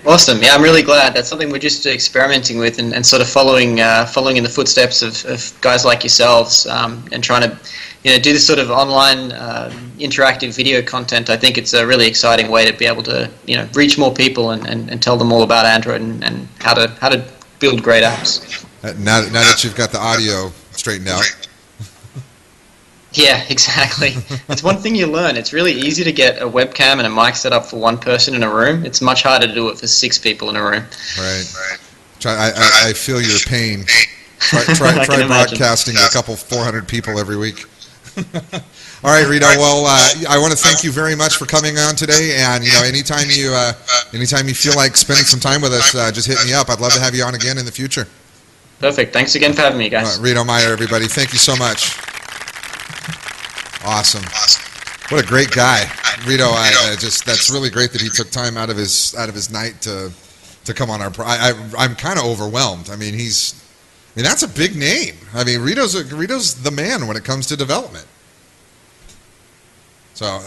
Awesome. Yeah, I'm really glad. That's something we're just experimenting with and sort of following in the footsteps of guys like yourselves and trying to do this sort of online interactive video content. I think it's a really exciting way to be able to reach more people and tell them all about Android and how to build great apps.
Now that you've got the audio straightened out.
Yeah, exactly. It's one thing you learn. It's really easy to get a webcam and a mic set up for one person in a room. It's much harder to do it for 6 people in a room.
Right. I feel your pain. Try broadcasting to a couple 400 people every week. All right, Reto. Well, I want to thank you very much for coming on today. And anytime you feel like spending some time with us, just hit me up. I'd love to have you on again in the future.
Perfect. Thanks again for having me, guys.
Reto Meier, everybody. Thank you so much. Awesome. What a great guy, Reto. That's really great that he took time out of his night to come on our. I'm kind of overwhelmed. I mean, that's a big name. I mean, Reto's the man when it comes to development. So,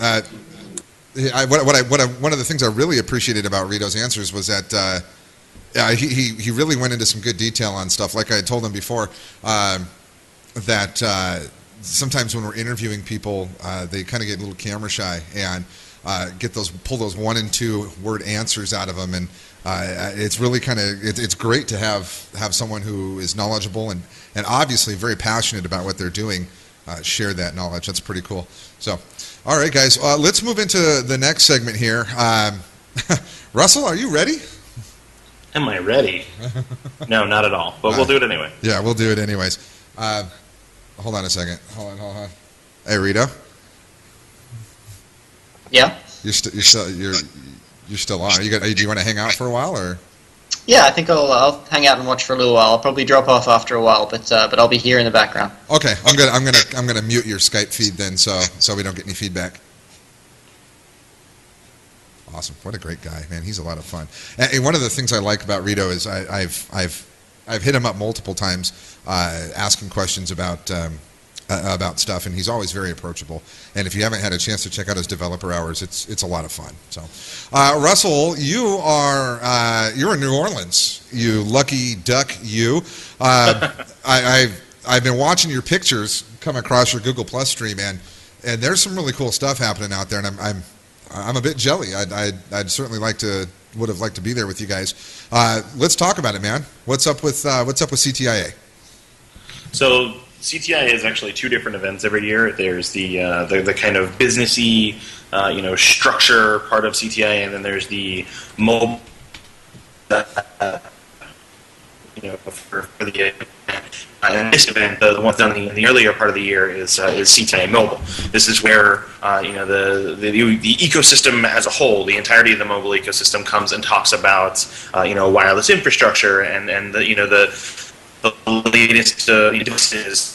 one of the things I really appreciated about Reto's answers was that he really went into some good detail on stuff. Like I told him before, that sometimes when we're interviewing people, they kind of get a little camera shy and pull those 1 and 2 word answers out of them, and it's really it's great to have someone who is knowledgeable and obviously very passionate about what they're doing share that knowledge. That's pretty cool. So, all right, guys, let's move into the next segment here. Russell, are you ready?
Am I ready? No, not at all. But we'll do it anyway.
Yeah, we'll do it anyways. Hold on a second. Hold on. Hey, Reto.
Yeah.
You're still on. Do you want to hang out for a while, or?
Yeah, I think I'll hang out and watch for a little while. I'll probably drop off after a while, but I'll be here in the background.
Okay, I'm gonna mute your Skype feed then, so we don't get any feedback. Awesome. What a great guy, man. He's a lot of fun. And one of the things I like about Reto is I've hit him up multiple times, asking questions about stuff, and he's always very approachable. And if you haven't had a chance to check out his developer hours, it's a lot of fun. So, Russell, you're in New Orleans. You lucky duck, you. I've been watching your pictures come across your Google Plus stream, and there's some really cool stuff happening out there, and I'm a bit jelly. I'd certainly would have liked to be there with you guys. Let's talk about it, man. What's up with CTIA?
So CTIA is actually 2 different events every year. There's the kind of businessy, structure part of CTIA, and then there's the mobile, for the and this event, the one done in the earlier part of the year is CTIA Mobile. This is where the ecosystem as a whole, the entirety of the mobile ecosystem, comes and talks about wireless infrastructure and the latest devices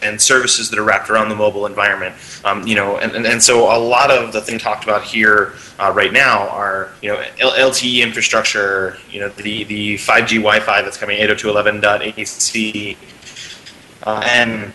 and services that are wrapped around the mobile environment. And so a lot of the things talked about here right now are LTE infrastructure, the 5G Wi-Fi that's coming, 802.11.AC, and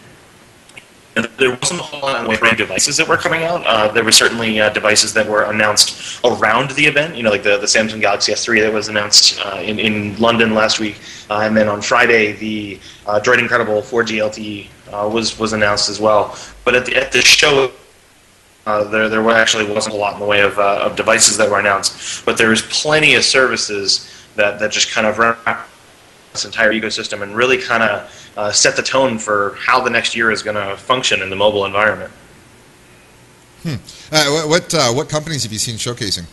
there wasn't a whole lot of brand devices that were coming out. There were certainly devices that were announced around the event, like the Samsung Galaxy S3 that was announced in London last week, and then on Friday the Droid Incredible 4G LTE was announced as well. But at the show, there actually wasn't a lot in the way of devices that were announced, but there's plenty of services that just kind of wrap this entire ecosystem and really kind of set the tone for how the next year is going to function in the mobile environment.
What companies have you seen showcasing?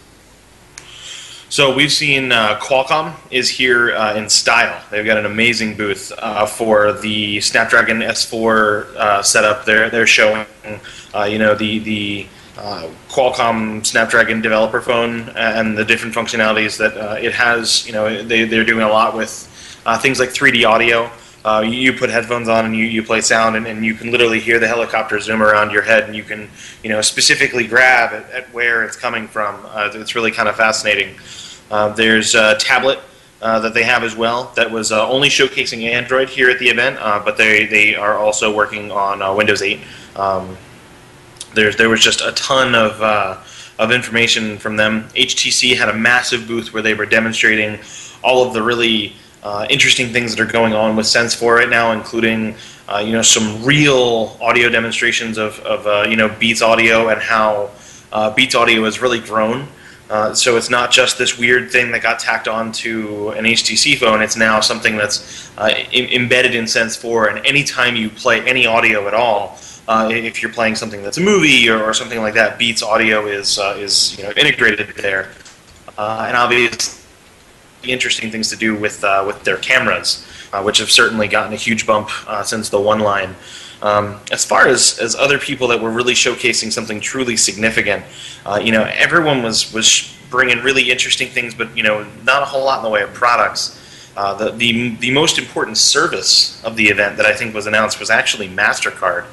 So we've seen Qualcomm is here in style. They've got an amazing booth for the Snapdragon S4 setup. They're showing the Qualcomm Snapdragon developer phone and the different functionalities that it has. They're doing a lot with things like 3D audio. You put headphones on and you play sound, and you can literally hear the helicopter zoom around your head, and you can specifically grab at where it's coming from. It's really kind of fascinating. There's a tablet that they have as well that was only showcasing Android here at the event, but they are also working on Windows 8. There was just a ton of information from them. HTC had a massive booth where they were demonstrating all of the really interesting things that are going on with Sense 4 right now, including some real audio demonstrations of Beats Audio and how Beats Audio has really grown So it's not just this weird thing that got tacked onto an HTC phone. It's now something that's embedded in Sense 4, and anytime you play any audio at all, if you're playing something that's a movie or something like that, Beats audio is integrated there. And obviously, interesting things to do with their cameras, which have certainly gotten a huge bump since the One line. As far as other people that were really showcasing something truly significant, everyone was bringing really interesting things, but not a whole lot in the way of products. The most important service of the event that I think was announced was actually Mastercard.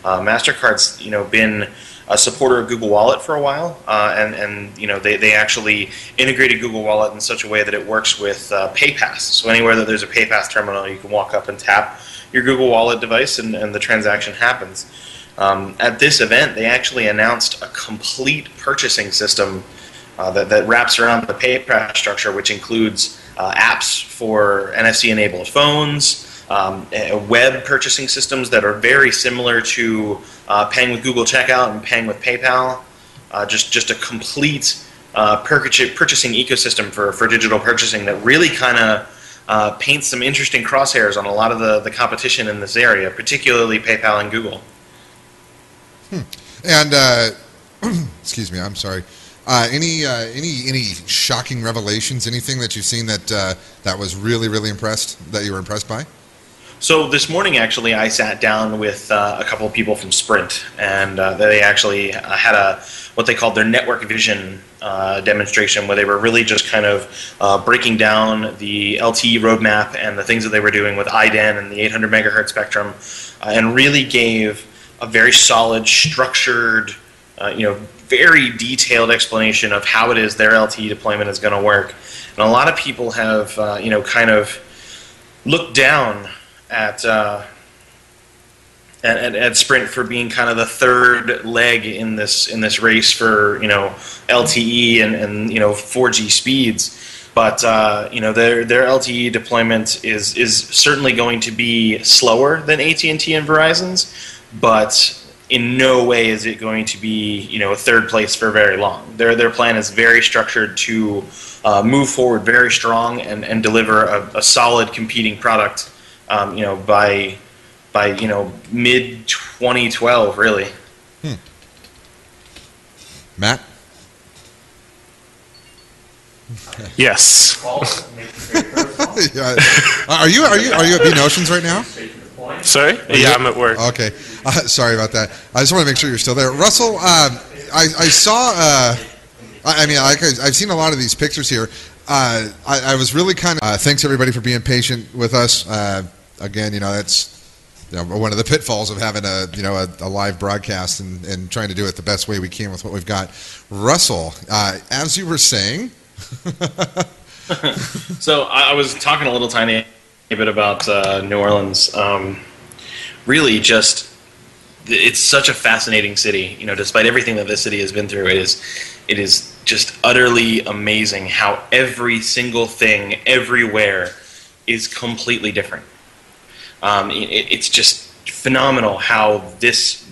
Mastercard's been a supporter of Google Wallet for a while, and they actually integrated Google Wallet in such a way that it works with PayPass. So anywhere that there's a PayPass terminal, you can walk up and tap your Google Wallet device, and the transaction happens. At this event, they actually announced a complete purchasing system that wraps around the PayPass structure, which includes apps for NFC-enabled phones, web purchasing systems that are very similar to paying with Google Checkout and paying with PayPal. Just a complete purchasing ecosystem for digital purchasing that really kind of paints some interesting crosshairs on a lot of the competition in this area, particularly PayPal and Google.
And excuse me, I'm sorry. Any shocking revelations? Anything that you've seen that was really that you were impressed by?
So this morning, actually, I sat down with a couple of people from Sprint, and they actually had what they called their network vision demonstration, where they were really just kind of breaking down the LTE roadmap and the things that they were doing with IDEN and the 800 megahertz spectrum, and really gave a very solid, structured, very detailed explanation of how it is their LTE deployment is going to work. And a lot of people have, kind of looked down at Sprint for being kind of the third leg in this race for LTE and 4G speeds, but their LTE deployment is certainly going to be slower than AT&T and Verizon's, but in no way is it going to be a third place for very long. Their plan is very structured to move forward very strong and deliver a solid competing product. By mid 2012, really.
Matt?
Yes.
Yeah. Are you at Bean Oceans right now?
Sorry? Yeah, I'm at work.
Okay. Sorry about that. I just want to make sure you're still there. Russell, I saw. I've seen a lot of these pictures here. I was really kind of thanks everybody for being patient with us. Again, that's one of the pitfalls of having a live broadcast and trying to do it the best way we can with what we've got. Russell, as you were saying.
So I was talking a little tiny bit about New Orleans. Really, it's such a fascinating city. Despite everything that this city has been through, it is just utterly amazing how every single thing everywhere is completely different. It's just phenomenal how this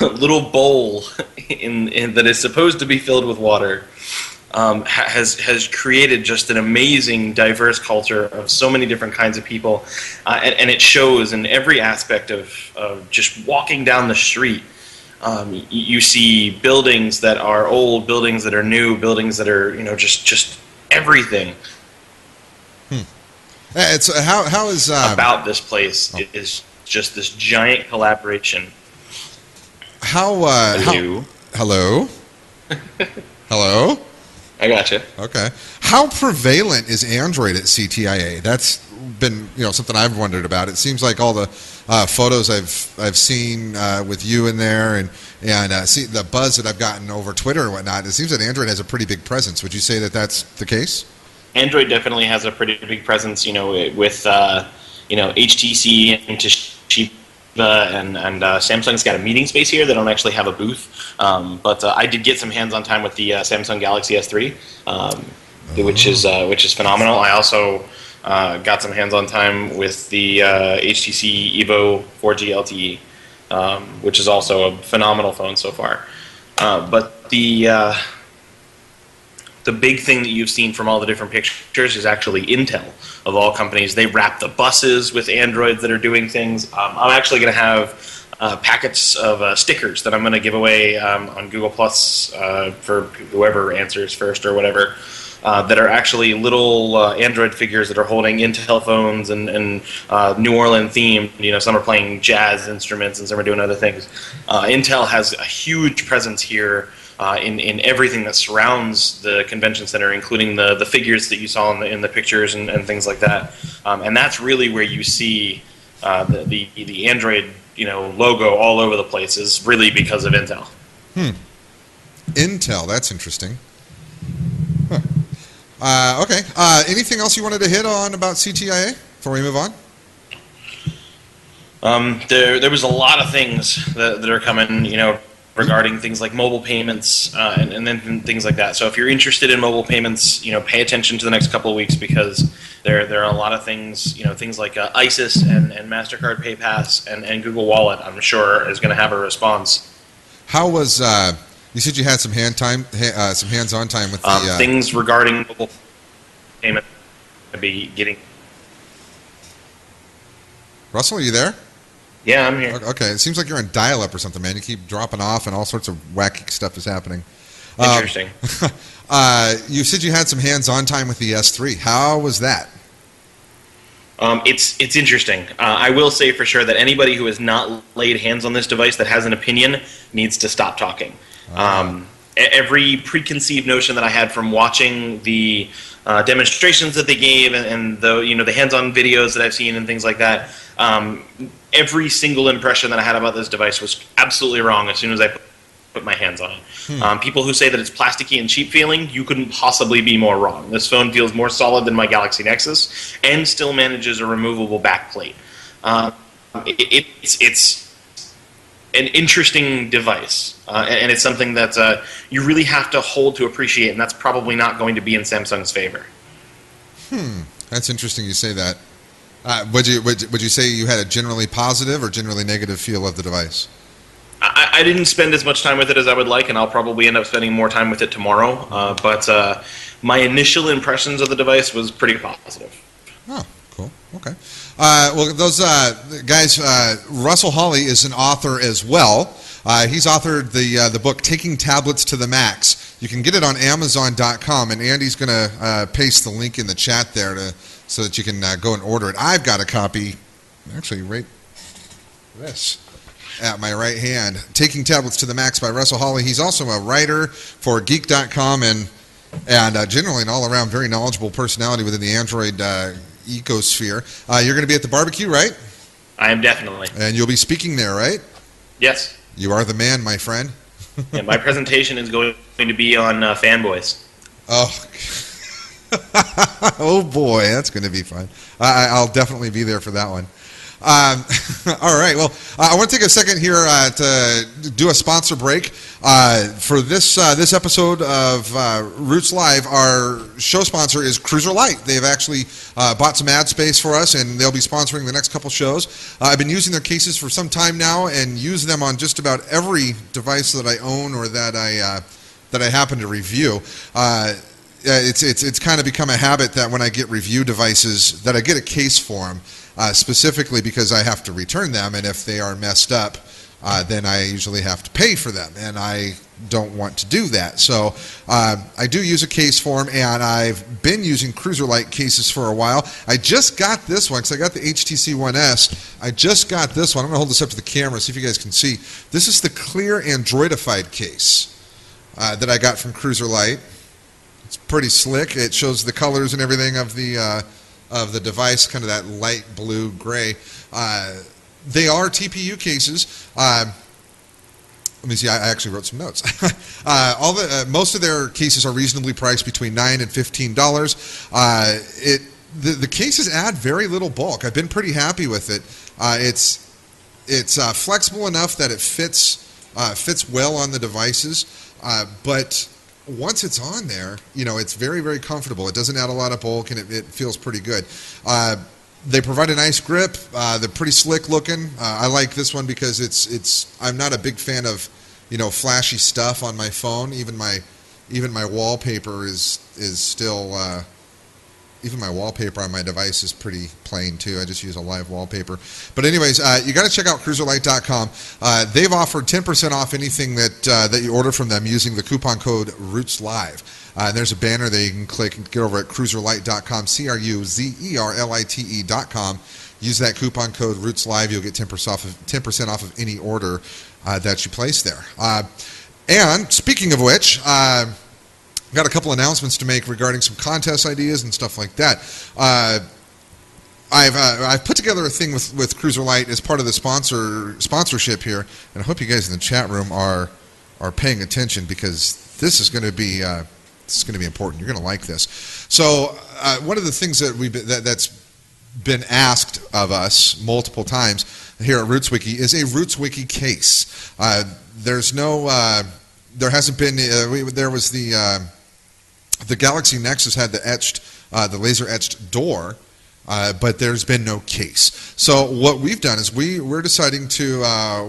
little bowl that is supposed to be filled with water has created just an amazing, diverse culture of so many different kinds of people, and it shows in every aspect of just walking down the street. You see buildings that are old, buildings that are new, buildings that are just everything.
It's how is
about this place is just this giant collaboration.
Hello. Hello.
I gotcha.
Okay. How prevalent is Android at CTIA? That's been something I've wondered about. It seems like all the photos I've seen with you in there and see the buzz that I've gotten over Twitter and whatnot. It seems that Android has a pretty big presence. Would you say that that's the case?
Android definitely has a pretty big presence. With HTC and Toshiba and Samsung's got a meeting space here. They don't actually have a booth, but I did get some hands-on time with the Samsung Galaxy S3, which is phenomenal. I also got some hands-on time with the HTC Evo 4G LTE, which is also a phenomenal phone so far. But the the big thing that you've seen from all the different pictures is actually Intel, of all companies. They wrap the buses with Androids that are doing things. I'm actually going to have packets of stickers that I'm going to give away on Google Plus for whoever answers first or whatever, that are actually little Android figures that are holding Intel phones and New Orleans themed. Some are playing jazz instruments and some are doing other things. Intel has a huge presence here in everything that surrounds the convention center, including the figures that you saw in the pictures and things like that. And that's really where you see the Android logo all over the place, is really because of Intel.
Intel, that's interesting. Okay. Anything else you wanted to hit on about CTIA before we move on?
There was a lot of things that are coming, regarding things like mobile payments and then things like that. So if you're interested in mobile payments, pay attention to the next couple of weeks, because there are a lot of things, things like ISIS and Mastercard PayPass and Google Wallet, I'm sure, is going to have a response.
How was you said you had some hands-on time with the
things regarding mobile payment to be getting.
Russell, are you there?
Yeah, I'm here.
Okay, it seems like you're on dial-up or something, man. You keep dropping off, and all sorts of wacky stuff is happening.
Interesting.
You said you had some hands-on time with the S3. How was that?
It's interesting. I will say for sure that anybody who has not laid hands on this device that has an opinion needs to stop talking. Every preconceived notion that I had from watching the demonstrations that they gave and the hands-on videos that I've seen and things like that, every single impression that I had about this device was absolutely wrong as soon as I put my hands on it. People who say that it's plasticky and cheap feeling, you couldn't possibly be more wrong. This phone feels more solid than my Galaxy Nexus and still manages a removable back plate. It's an interesting device, and it's something that you really have to hold to appreciate, and that's probably not going to be in Samsung's favor.
That's interesting you say that. Would you say you had a generally positive or generally negative feel of the device?
I didn't spend as much time with it as I would like, and I'll probably end up spending more time with it tomorrow. But my initial impressions of the device was pretty positive.
Oh, cool. Okay. Well, those guys, Russell Hawley is an author as well. He's authored the book Taking Tablets to the Max. You can get it on Amazon.com, and Andy's going to paste the link in the chat there so that you can go and order it. I've got a copy, actually, right this. At my right hand, Taking Tablets to the Max by Russell Hawley. He's also a writer for Geek.com and generally an all-around very knowledgeable personality within the Android ecosphere. You're going to be at the barbecue, right?
I am definitely.
And you'll be speaking there, right?
Yes.
You are the man, my friend.
Yeah, my presentation is going to be on fanboys.
Oh. Oh boy, that's going to be fun. I'll definitely be there for that one. All right. Well, I want to take a second here to do a sponsor break for this episode of RootzLive. Our show sponsor is CruzerLite. They've actually bought some ad space for us, and they'll be sponsoring the next couple shows. I've been using their cases for some time now, and use them on just about every device that I own or that I happen to review. It's kind of become a habit that when I get review devices, that I get a case for them. Specifically because I have to return them, and if they are messed up, then I usually have to pay for them, and I don't want to do that. So I do use a case for them, and I've been using CruzerLite cases for a while. I just got this one because I got the HTC One S. I just got this one. I'm going to hold this up to the camera, see if you guys can see. This is the clear Androidified case that I got from CruzerLite. It's pretty slick. It shows the colors and everything of the device, kind of that light blue gray. They are TPU cases. Let me see. I actually wrote some notes. Most of their cases are reasonably priced between $9 and $15. The cases add very little bulk. I've been pretty happy with it. It's flexible enough that it fits well on the devices, but once it's on there, it's very, very comfortable. It doesn't add a lot of bulk, and it feels pretty good. They provide a nice grip. They're pretty slick looking. I like this one because I'm not a big fan of, flashy stuff on my phone. Even my even my wallpaper is still. Even my wallpaper on my device is pretty plain too. I just use a live wallpaper. But anyways, you got to check out CruzerLite.com. They've offered 10% off anything that you order from them using the coupon code RootzLive. There's a banner that you can click and get over at CruzerLite.com, CruzerLite.com. Use that coupon code RootzLive. You'll get 10% off of any order that you place there. And speaking of which, got a couple announcements to make regarding some contest ideas and stuff like that. I've put together a thing with CruzerLite as part of the sponsorship here, and I hope you guys in the chat room are paying attention, because this is going to be important. You're going to like this. So one of the things that's been asked of us multiple times here at RootsWiki is a RootsWiki case. There hasn't been. There was the Galaxy Nexus had the laser etched door, but there's been no case. So what we've done is we're deciding to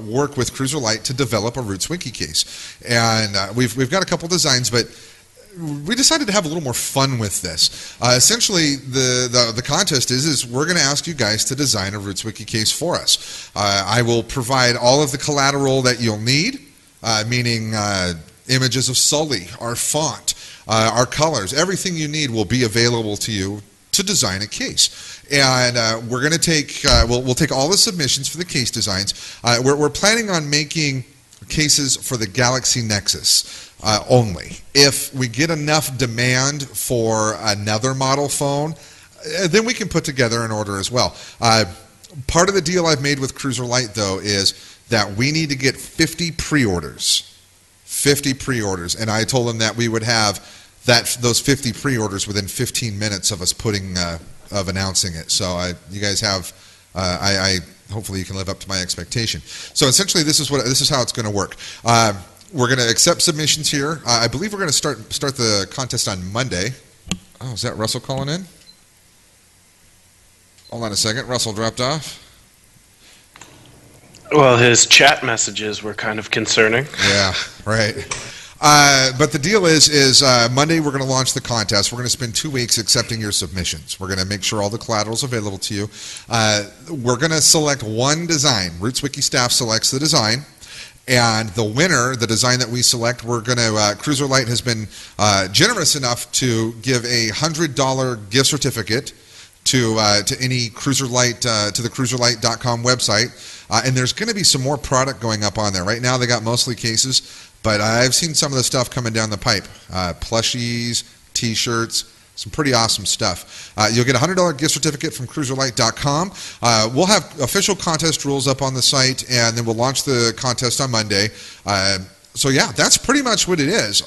work with CruzerLite to develop a RootsWiki case, and we've got a couple designs, but we decided to have a little more fun with this. Essentially, the contest is we're going to ask you guys to design a RootsWiki case for us. I will provide all of the collateral that you'll need, meaning images of Sully, our font, our colors, everything you need will be available to you to design a case. And we're going to take, we'll take all the submissions for the case designs. We're planning on making cases for the Galaxy Nexus only. If we get enough demand for another model phone, then we can put together an order as well. Part of the deal I've made with CruzerLite, though, is that we need to get 50 pre-orders. 50 pre-orders, and I told them that we would have those 50 pre-orders within 15 minutes of us of announcing it. So you guys have, hopefully you can live up to my expectation. So essentially, this is how it's going to work. We're going to accept submissions here. I believe we're going to start the contest on Monday. Oh, is that Russell calling in? Hold on a second. Russell dropped off.
Well, his chat messages were kind of concerning.
Yeah, right. But the deal is Monday we're going to launch the contest. We're going to spend 2 weeks accepting your submissions. We're going to make sure all the collateral is available to you. We're going to select one design. RootsWiki staff selects the design. And the winner, the design that we select, we're going to, CruzerLite has been generous enough to give a $100 gift certificate to any CruzerLite, to the CruzerLite.com website. And there's going to be some more product going up on there. Right now they got mostly cases, but I've seen some of the stuff coming down the pipe. Plushies, T-shirts, some pretty awesome stuff. You'll get a $100 gift certificate from CruzerLite.com. We'll have official contest rules up on the site, and then we'll launch the contest on Monday. So yeah, that's pretty much what it is.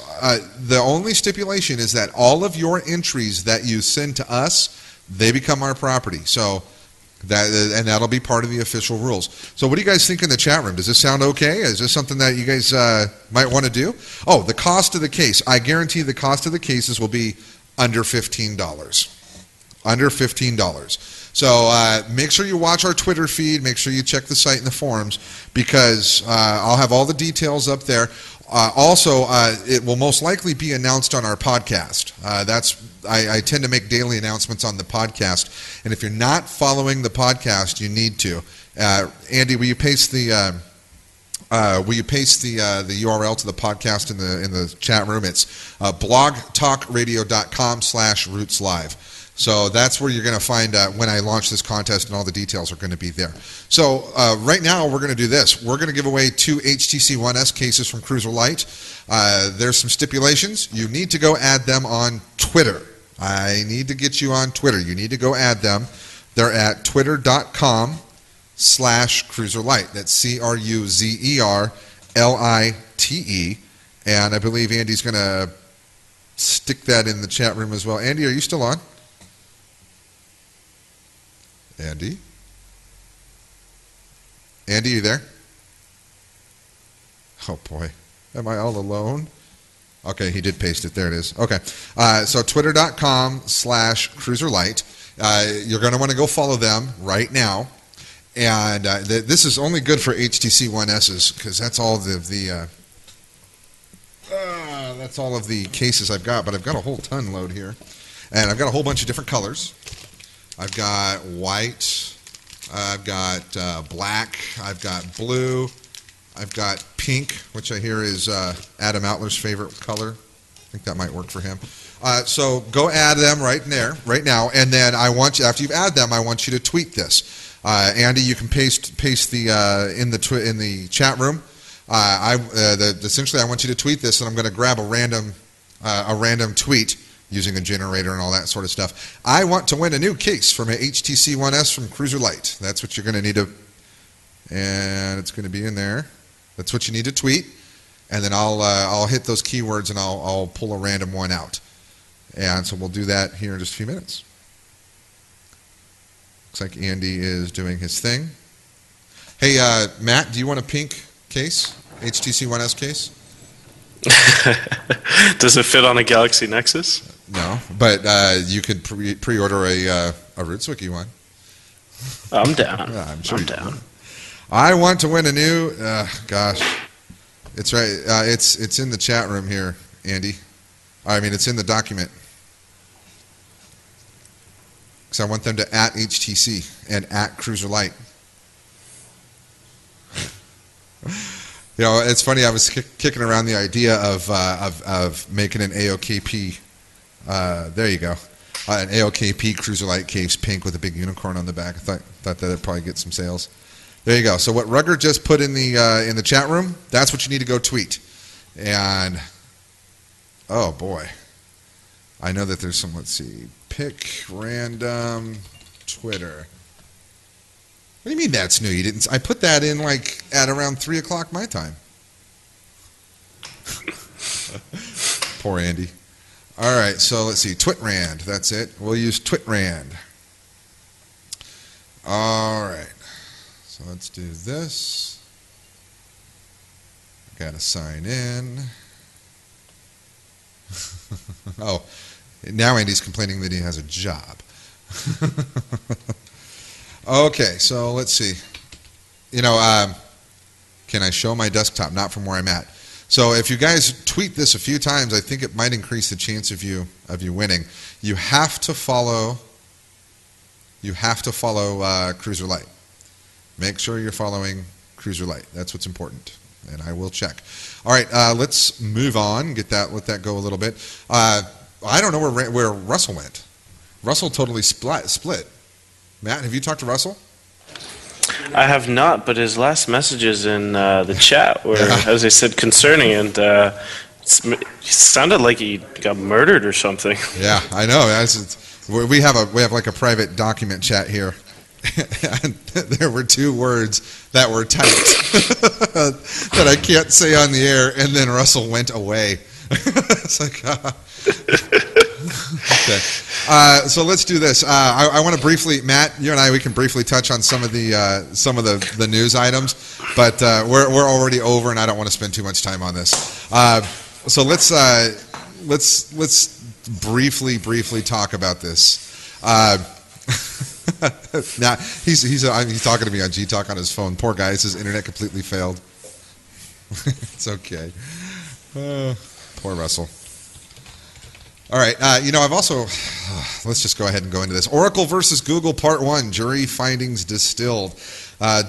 The only stipulation is that all of your entries that you send to us, they become our property. So that'll be part of the official rules. So what do you guys think in the chat room? Does this sound okay? Is this something that you guys might want to do? Oh, the cost of the case. I guarantee the cost of the cases will be under $15. Under $15. So make sure you watch our Twitter feed. Make sure you check the site and the forums, because I'll have all the details up there. Also, it will most likely be announced on our podcast. I tend to make daily announcements on the podcast, and if you're not following the podcast, you need to. Andy, will you paste the URL to the podcast in the chat room? It's blogtalkradio.com/RootsLive. So that's where you're going to find when I launch this contest, and all the details are going to be there. So right now we're going to do this. We're going to give away 2 HTC One S cases from CruzerLite. There's some stipulations. You need to go add them on Twitter. I need to get you on Twitter. You need to go add them. They're at twitter.com/CruzerLite. That's CruzerLite. And I believe Andy's going to stick that in the chat room as well. Andy, are you still on? Andy? Andy, you there? Oh boy, am I all alone? Okay, he did paste it. There it is. Okay, so twitter.com/CruzerLite. You're going to want to go follow them right now. And this is only good for HTC One S's, because that's all the that's all of the cases I've got, but I've got a whole ton load here. And I've got a whole bunch of different colors. I've got white, I've got black, I've got blue, I've got pink, which I hear is Adam Outler's favorite color. I think that might work for him. So go add them right now, and then I want you, after you've added them, I want you to tweet this. Andy, you can paste the in the chat room. Essentially, I want you to tweet this, and I'm going to grab a random tweet using a generator and all that sort of stuff. I want to win a new case from a HTC One S from CruzerLite. That's what you're going to need to, and it's going to be in there. That's what you need to tweet, and then I'll hit those keywords and I'll pull a random one out. And so we'll do that here in just a few minutes. Looks like Andy is doing his thing. Hey, Matt, do you want a pink case? HTC One S case?
Does it fit on a Galaxy Nexus?
No, but you could pre-order a RootzWiki one.
I'm down.
Yeah, I'm sure
I'm down.
I want to win a new. Gosh, it's right. It's in the chat room here, Andy. I mean, it's in the document. Because I want them to @HTC and @CruzerLite. You know, it's funny. I was kicking around the idea of making an AOKP. There you go, an AOKP CruzerLite case, pink with a big unicorn on the back. I thought that'd probably get some sales. There you go. So what Rugger just put in the chat room, that's what you need to go tweet. And oh boy, I know that there's some. Let's see, pick random Twitter. What do you mean that's new? You didn't? I put that in like at around 3 o'clock my time. Poor Andy. All right, so let's see. Twitrand, that's it. We'll use Twitrand. All right. So let's do this. Got to sign in. Oh, now Andy's complaining that he has a job. Okay, so let's see. You know, can I show my desktop? Not from where I'm at. So if you guys tweet this a few times, I think it might increase the chance of you winning. You have to follow. You have to follow CruzerLite. Make sure you're following CruzerLite. That's what's important, and I will check. All right, let's move on. Let that go a little bit. I don't know where Russell went. Russell totally split. Matt, have you talked to Russell?
I have not, but his last messages in the chat were, as I said, concerning, and it sounded like he got murdered or something. Yeah,
I know. We have like a private document chat here, and there were 2 words that were typed that I can't say on the air, and then Russell went away. It's like, okay. So let's do this. I want to briefly, Matt, you and we can briefly touch on some of the news items, but we're already over, and I don't want to spend too much time on this. So let's briefly talk about this. Now he's talking to me on G-Talk on his phone. Poor guy, his internet completely failed. It's okay. Poor Russell. All right, I've also, let's just go ahead and go into this. Oracle versus Google Part 1, jury findings distilled.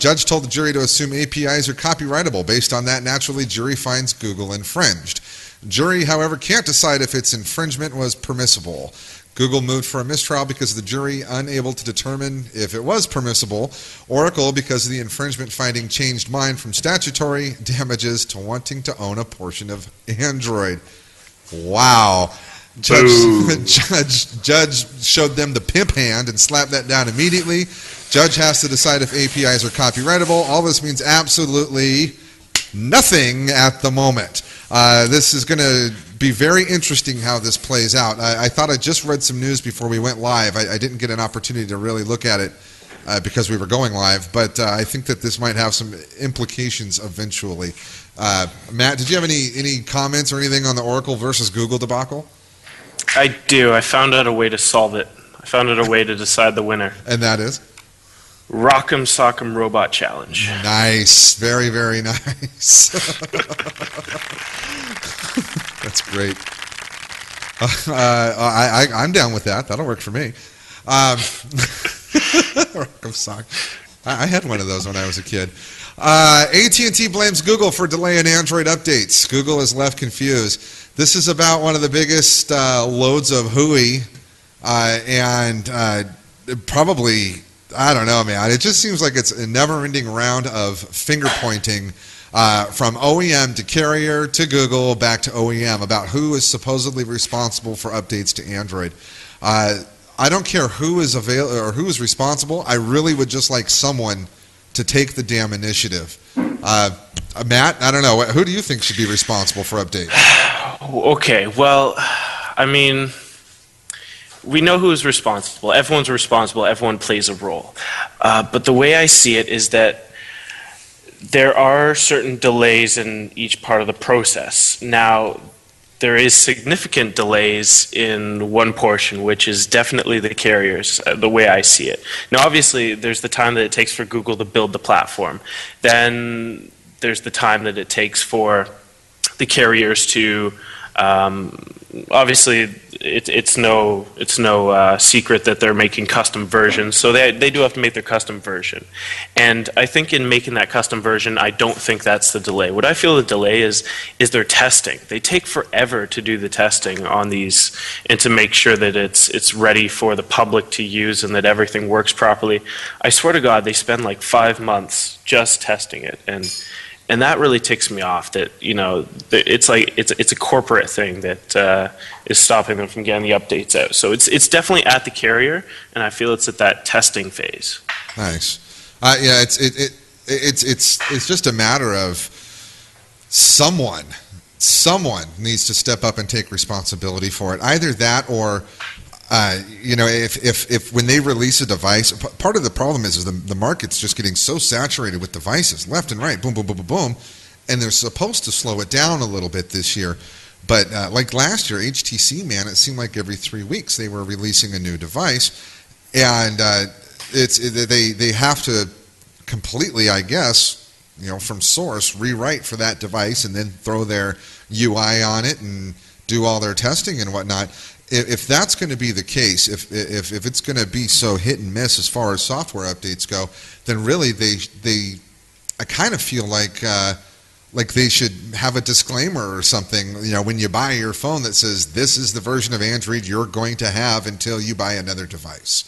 Judge told the jury to assume APIs are copyrightable. Based on that, naturally, jury finds Google infringed. Jury, however, can't decide if its infringement was permissible. Google moved for a mistrial because the jury unable to determine if it was permissible. Oracle because the infringement finding changed mind from statutory damages to wanting to own a portion of Android. Wow. Judge showed them the pimp hand and slapped that down immediately. Judge has to decide if APIs are copyrightable. All this means absolutely nothing at the moment. This is going to be very interesting how this plays out. I thought I just read some news before we went live. I didn't get an opportunity to really look at it because we were going live, but I think that this might have some implications eventually. Matt, did you have any comments or anything on the Oracle versus Google debacle?
I do. I found out a way to solve it. I found out a way to decide the winner.
And that is?
Rock'em Sock'em Robot Challenge.
Nice. Very, very nice. That's great. I'm down with that. That'll work for me. I'm sorry. I had one of those when I was a kid. AT&T blames Google for delay in Android updates. Google is left confused. This is about one of the biggest loads of hooey and probably, I don't know, man. It just seems like it's a never-ending round of finger-pointing from OEM to carrier to Google back to OEM about who is supposedly responsible for updates to Android. I don't care who is available or who is responsible. I really would just like someone to take the damn initiative. Matt, I don't know. Who do you think should be responsible for updates?
Okay, well, I mean, we know who is responsible. Everyone's responsible. Everyone plays a role. But the way I see it is that there are certain delays in each part of the process. Now, there is significant delays in one portion, which is definitely the carriers, the way I see it. Now, obviously, there's the time that it takes for Google to build the platform. Then there's the time that it takes for the carriers to, obviously, it's no secret that they're making custom versions, so they do have to make their custom version. And I think in making that custom version, I don't think that's the delay. What I feel the delay is their testing. They take forever to do the testing on these and to make sure that it's ready for the public to use and that everything works properly. I swear to God, they spend like 5 months just testing it, and that really ticks me off. That it's like it's a corporate thing that is stopping them from getting the updates out. So it's definitely at the carrier, and I feel it's at that testing phase.
Nice. Yeah, it's just a matter of someone needs to step up and take responsibility for it. Either that or. If when they release a device, part of the problem is the market's just getting so saturated with devices, left and right, boom, boom, boom, boom, boom, and they're supposed to slow it down a little bit this year. But like last year, HTC, man, it seemed like every 3 weeks they were releasing a new device, and they have to completely, I guess, from source, rewrite for that device and then throw their UI on it and do all their testing and whatnot. If that's going to be the case, if it's going to be so hit and miss as far as software updates go, then really I kind of feel like they should have a disclaimer or something, when you buy your phone that says this is the version of Android you're going to have until you buy another device,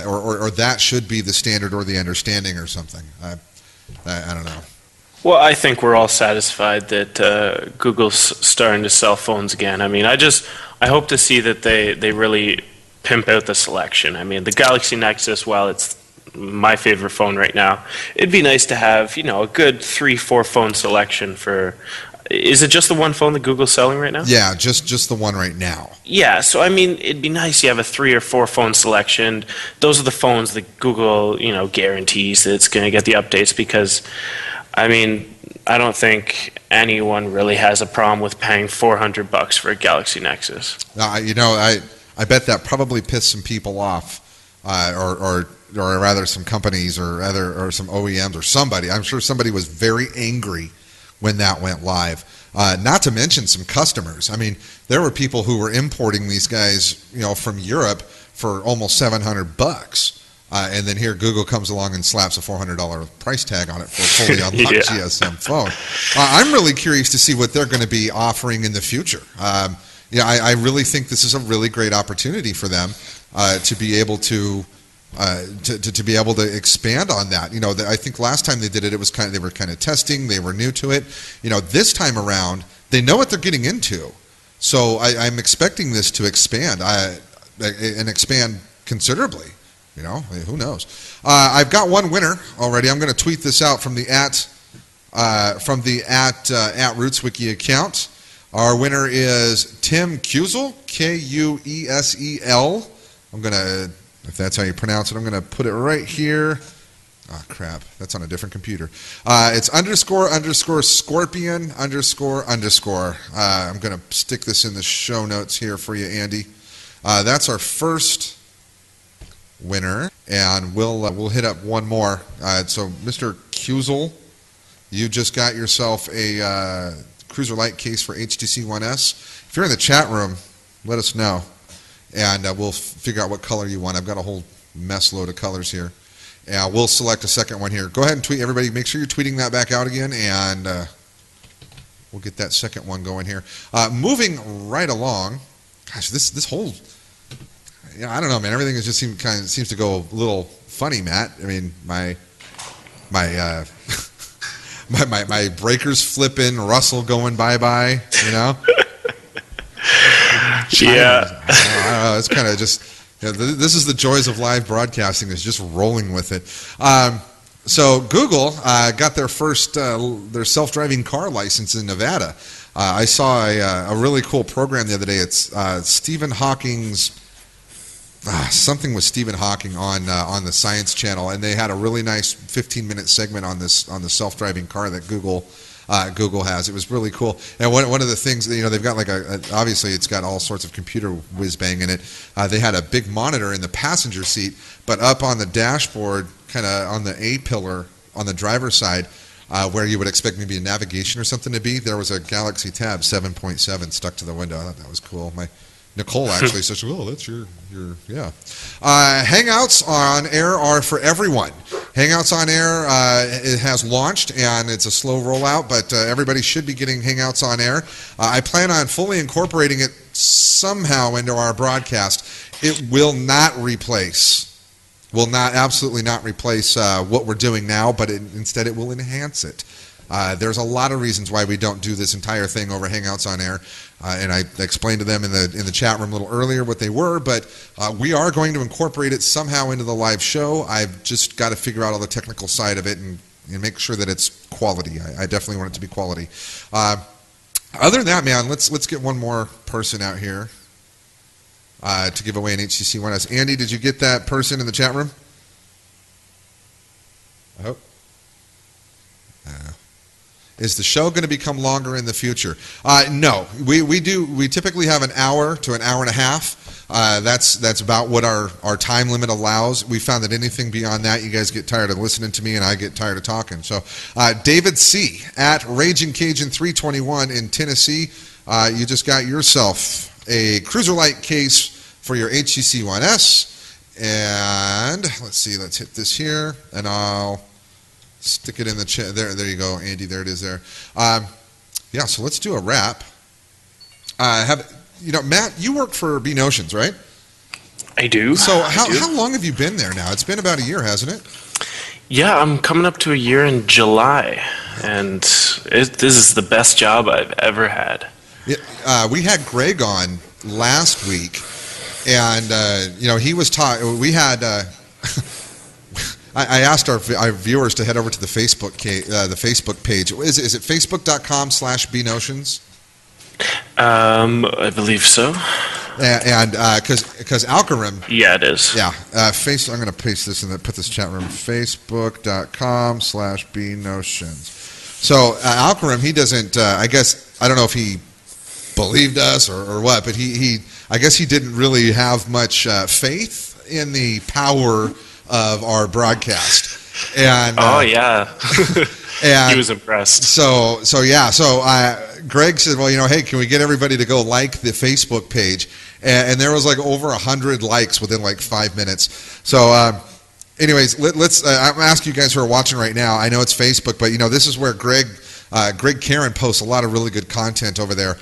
or that should be the standard or the understanding or something. I don't know.
Well, I think we're all satisfied that Google's starting to sell phones again. I mean, I hope to see that they really pimp out the selection. I mean, the Galaxy Nexus, while it's my favorite phone right now, it'd be nice to have, a good 3-4 phone selection for. Is it just the one phone that Google's selling right now?
Yeah, just the one right now.
Yeah, so I mean, it'd be nice you have a 3 or 4 phone selection. Those are the phones that Google, guarantees that it's going to get the updates because. I mean, I don't think anyone really has a problem with paying $400 for a Galaxy Nexus.
I bet that probably pissed some people off, or rather some companies or some OEMs or somebody. I'm sure somebody was very angry when that went live. Not to mention some customers. I mean, there were people who were importing these guys, from Europe for almost $700. And then here Google comes along and slaps a $400 price tag on it for a fully unlocked GSM phone. I'm really curious to see what they're going to be offering in the future. I really think this is a really great opportunity for them to be able to be able to expand on that. I think last time they did it, they were kind of testing. They were new to it. This time around, they know what they're getting into. So I'm expecting this to expand and expand considerably. Who knows? I've got one winner already. I'm going to tweet this out from the at RootzWiki account. Our winner is Tim Kuesel, Kuesel. I'm going to, if that's how you pronounce it, I'm going to put it right here. Oh, crap. That's on a different computer. It's __scorpion__. I'm going to stick this in the show notes here for you, Andy. That's our first winner, and we'll hit up one more. So, Mr. Kuesel, you just got yourself a CruzerLite case for HTC One S. If you're in the chat room, let us know, and we'll figure out what color you want. I've got a whole mess load of colors here. And we'll select a second one here. Go ahead and tweet, everybody. Make sure you're tweeting that back out again, and we'll get that second one going here. Moving right along. Gosh, this whole, I don't know, man. Everything just seems to go a little funny, Matt. I mean, my breakers flipping, Russell going bye-bye, you know?
Yeah.
I don't know. It's kind of just, this is the joys of live broadcasting, is just rolling with it. So Google got their first their self-driving car license in Nevada. I saw a really cool program the other day. It's Stephen Hawking's something with Stephen Hawking on the Science Channel, and they had a really nice 15-minute segment on the self-driving car that Google has. It was really cool. And one of the things, they've got like obviously it's got all sorts of computer whiz-bang in it. They had a big monitor in the passenger seat, but up on the dashboard, kind of on the A-pillar on the driver's side, where you would expect maybe a navigation or something to be, there was a Galaxy Tab 7.7 stuck to the window. I thought that was cool. Nicole actually says, "Oh, that's your yeah." Hangouts on Air are for everyone. Hangouts on Air it has launched, and it's a slow rollout, but everybody should be getting Hangouts on Air. I plan on fully incorporating it somehow into our broadcast. It will not absolutely not replace what we're doing now, but instead it will enhance it. There's a lot of reasons why we don't do this entire thing over Hangouts on Air, and I explained to them in the chat room a little earlier what they were, but we are going to incorporate it somehow into the live show. I've just got to figure out all the technical side of it and make sure that it's quality. I definitely want it to be quality. Other than that, man, let's get one more person out here to give away an HTC One S. Andy, did you get that person in the chat room? I hope. Is the show going to become longer in the future? No, we typically have an hour to an hour and a half. That's about what our time limit allows. We found that anything beyond that, you guys get tired of listening to me, and I get tired of talking. So, David C. at Raging Cajun 321 in Tennessee, you just got yourself a CruzerLite case for your HTC One S, and let's see, let's hit this here, and I'll stick it in the chat. There you go, Andy. There it is. There. Yeah. So let's do a wrap. Matt, you work for B Notions, right?
I do.
So how long have you been there now? It's been about a year, hasn't it?
Yeah, I'm coming up to a year in July, and this is the best job I've ever had.
Yeah, we had Greg on last week, and he was talking. We had. I asked our viewers to head over to the Facebook page. Is it facebook.com/bnotions?
I believe so.
And because Alcarim.
Yeah, it is.
Yeah. I'm going to paste this in put this chat room. Facebook.com/bnotions. So Alcarim, he doesn't. I guess I don't know if he believed us or what, but I guess he didn't really have much faith in the power of our broadcast, and
yeah,
and
he was impressed.
So Greg said, well, hey, can we get everybody to go like the Facebook page? And there was like over 100 likes within like 5 minutes. So, anyways, let's. I'm asking you guys who are watching right now. I know it's Facebook, but this is where Greg Karen posts a lot of really good content over there.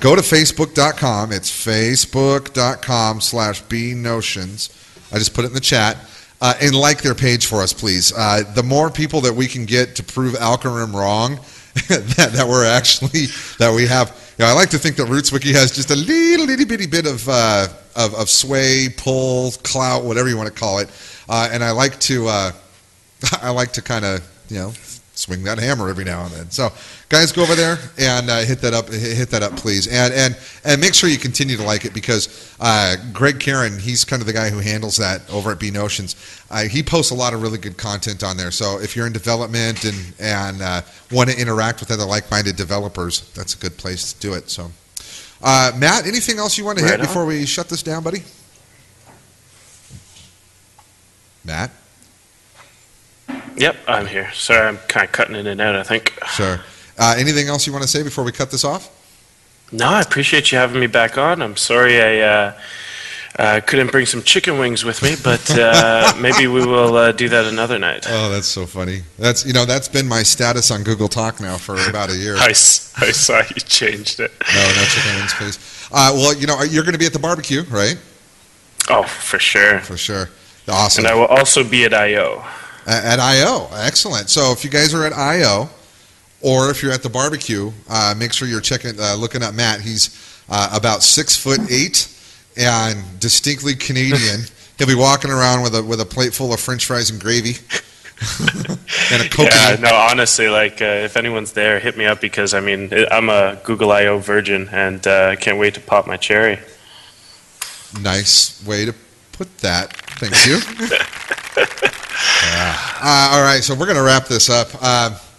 Go to facebook.com. It's facebook.com/bnotions. I just put it in the chat. And like their page for us, please. The more people that we can get to prove Alcarim wrong, that we have. I like to think that RootzWiki has just a little bitty bit of sway, pull, clout, whatever you want to call it. And I like to kind of swing that hammer every now and then. So, guys, go over there and hit that up, please, and make sure you continue to like it, because Greg Karen, he's kind of the guy who handles that over at B Notions. He posts a lot of really good content on there. So if you're in development and want to interact with other like-minded developers, that's a good place to do it. So, Matt, anything else you want to hit before we shut this down, buddy? Matt?
Yep, I'm here. Sorry, I'm kind of cutting in and out, I think.
Sure. Anything else you want to say before we cut this off?
No, I appreciate you having me back on. I'm sorry I couldn't bring some chicken wings with me, but maybe we will do that another night.
Oh, that's so funny. That's been my status on Google Talk now for about a year.
I saw you changed it.
No chicken wings, please. Well, you're going to be at the barbecue, right?
Oh, for sure.
For sure. Awesome.
And I will also be at I.O.
At I.O. Excellent. So if you guys are at I.O., or if you're at the barbecue, make sure you're looking at Matt. He's about 6'8" and distinctly Canadian. He'll be walking around with a plate full of French fries and gravy and a coconut.
Yeah, no, honestly, if anyone's there, hit me up because I'm a Google I.O. virgin and can't wait to pop my cherry.
Nice way to put that. Thank you. All right, so we're going to wrap this up.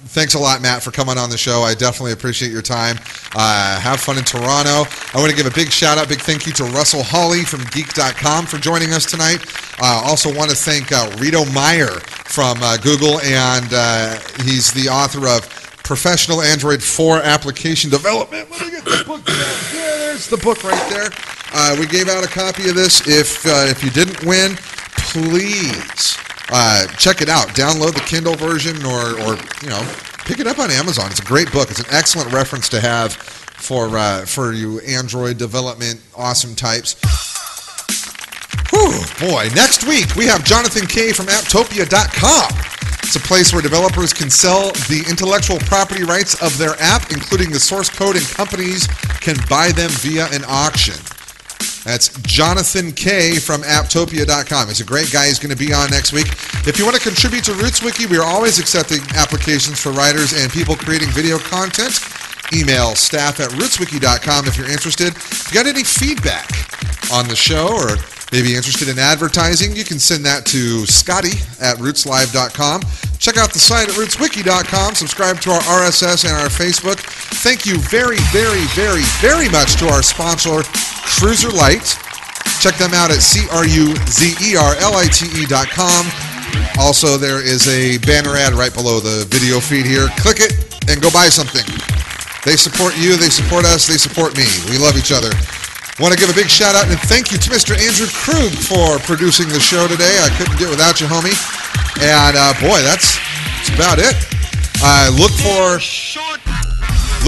Thanks a lot, Matt, for coming on the show. I definitely appreciate your time. Have fun in Toronto. I want to give a big shout-out, big thank you to Russell Hawley from Geek.com for joining us tonight. Also want to thank Reto Meier from Google, and he's the author of Professional Android 4 Application Development. Let me get the book down. Yeah, there's the book right there. We gave out a copy of this. If you didn't win, please check it out. Download the Kindle version or pick it up on Amazon. It's a great book. It's an excellent reference to have for you Android development awesome types. Whew, boy. Next week, we have Jonathan K. from Apptopia.com. It's a place where developers can sell the intellectual property rights of their app, including the source code, and companies can buy them via an auction. That's Jonathan K. from Apptopia.com. He's a great guy. He's going to be on next week. If you want to contribute to RootzWiki, we are always accepting applications for writers and people creating video content. Email staff@rootswiki.com if you're interested. If you got any feedback on the show or maybe interested in advertising, you can send that to Scotty@RootzLive.com. Check out the site at RootsWiki.com. Subscribe to our RSS and our Facebook. Thank you very, very, very, very much to our sponsor, CruzerLite. Check them out at CruzerLite.com. Also, there is a banner ad right below the video feed here. Click it and go buy something. They support you, they support us, they support me. We love each other. Want to give a big shout out and thank you to Mr. Andrew Krug for producing the show today. I couldn't do it without you, homie. And boy, that's about it. Look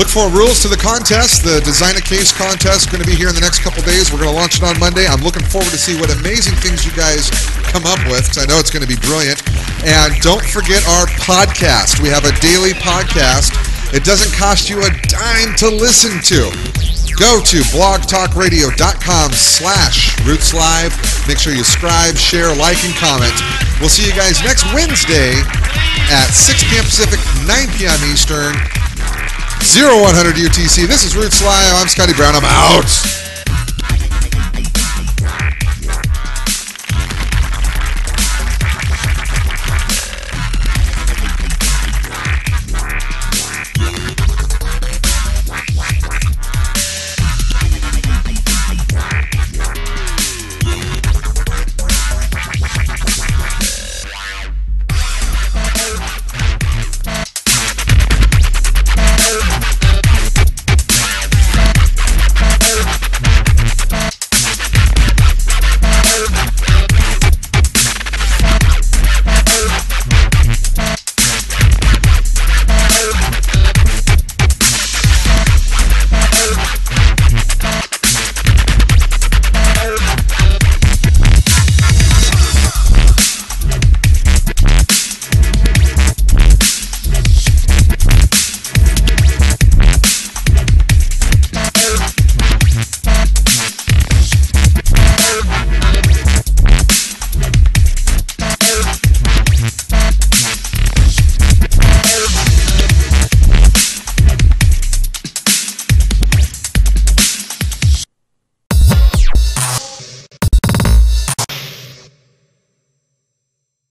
for rules to the contest. The Design a Case contest is going to be here in the next couple days. We're going to launch it on Monday. I'm looking forward to see what amazing things you guys come up with, because I know it's going to be brilliant. And don't forget our podcast. We have a daily podcast. It doesn't cost you a dime to listen to. Go to blogtalkradio.com/RootzLive. Make sure you subscribe, share, like, and comment. We'll see you guys next Wednesday at 6 p.m. Pacific, 9 p.m. Eastern, 0100 UTC. This is RootzLive. I'm Scotty Brown. I'm out.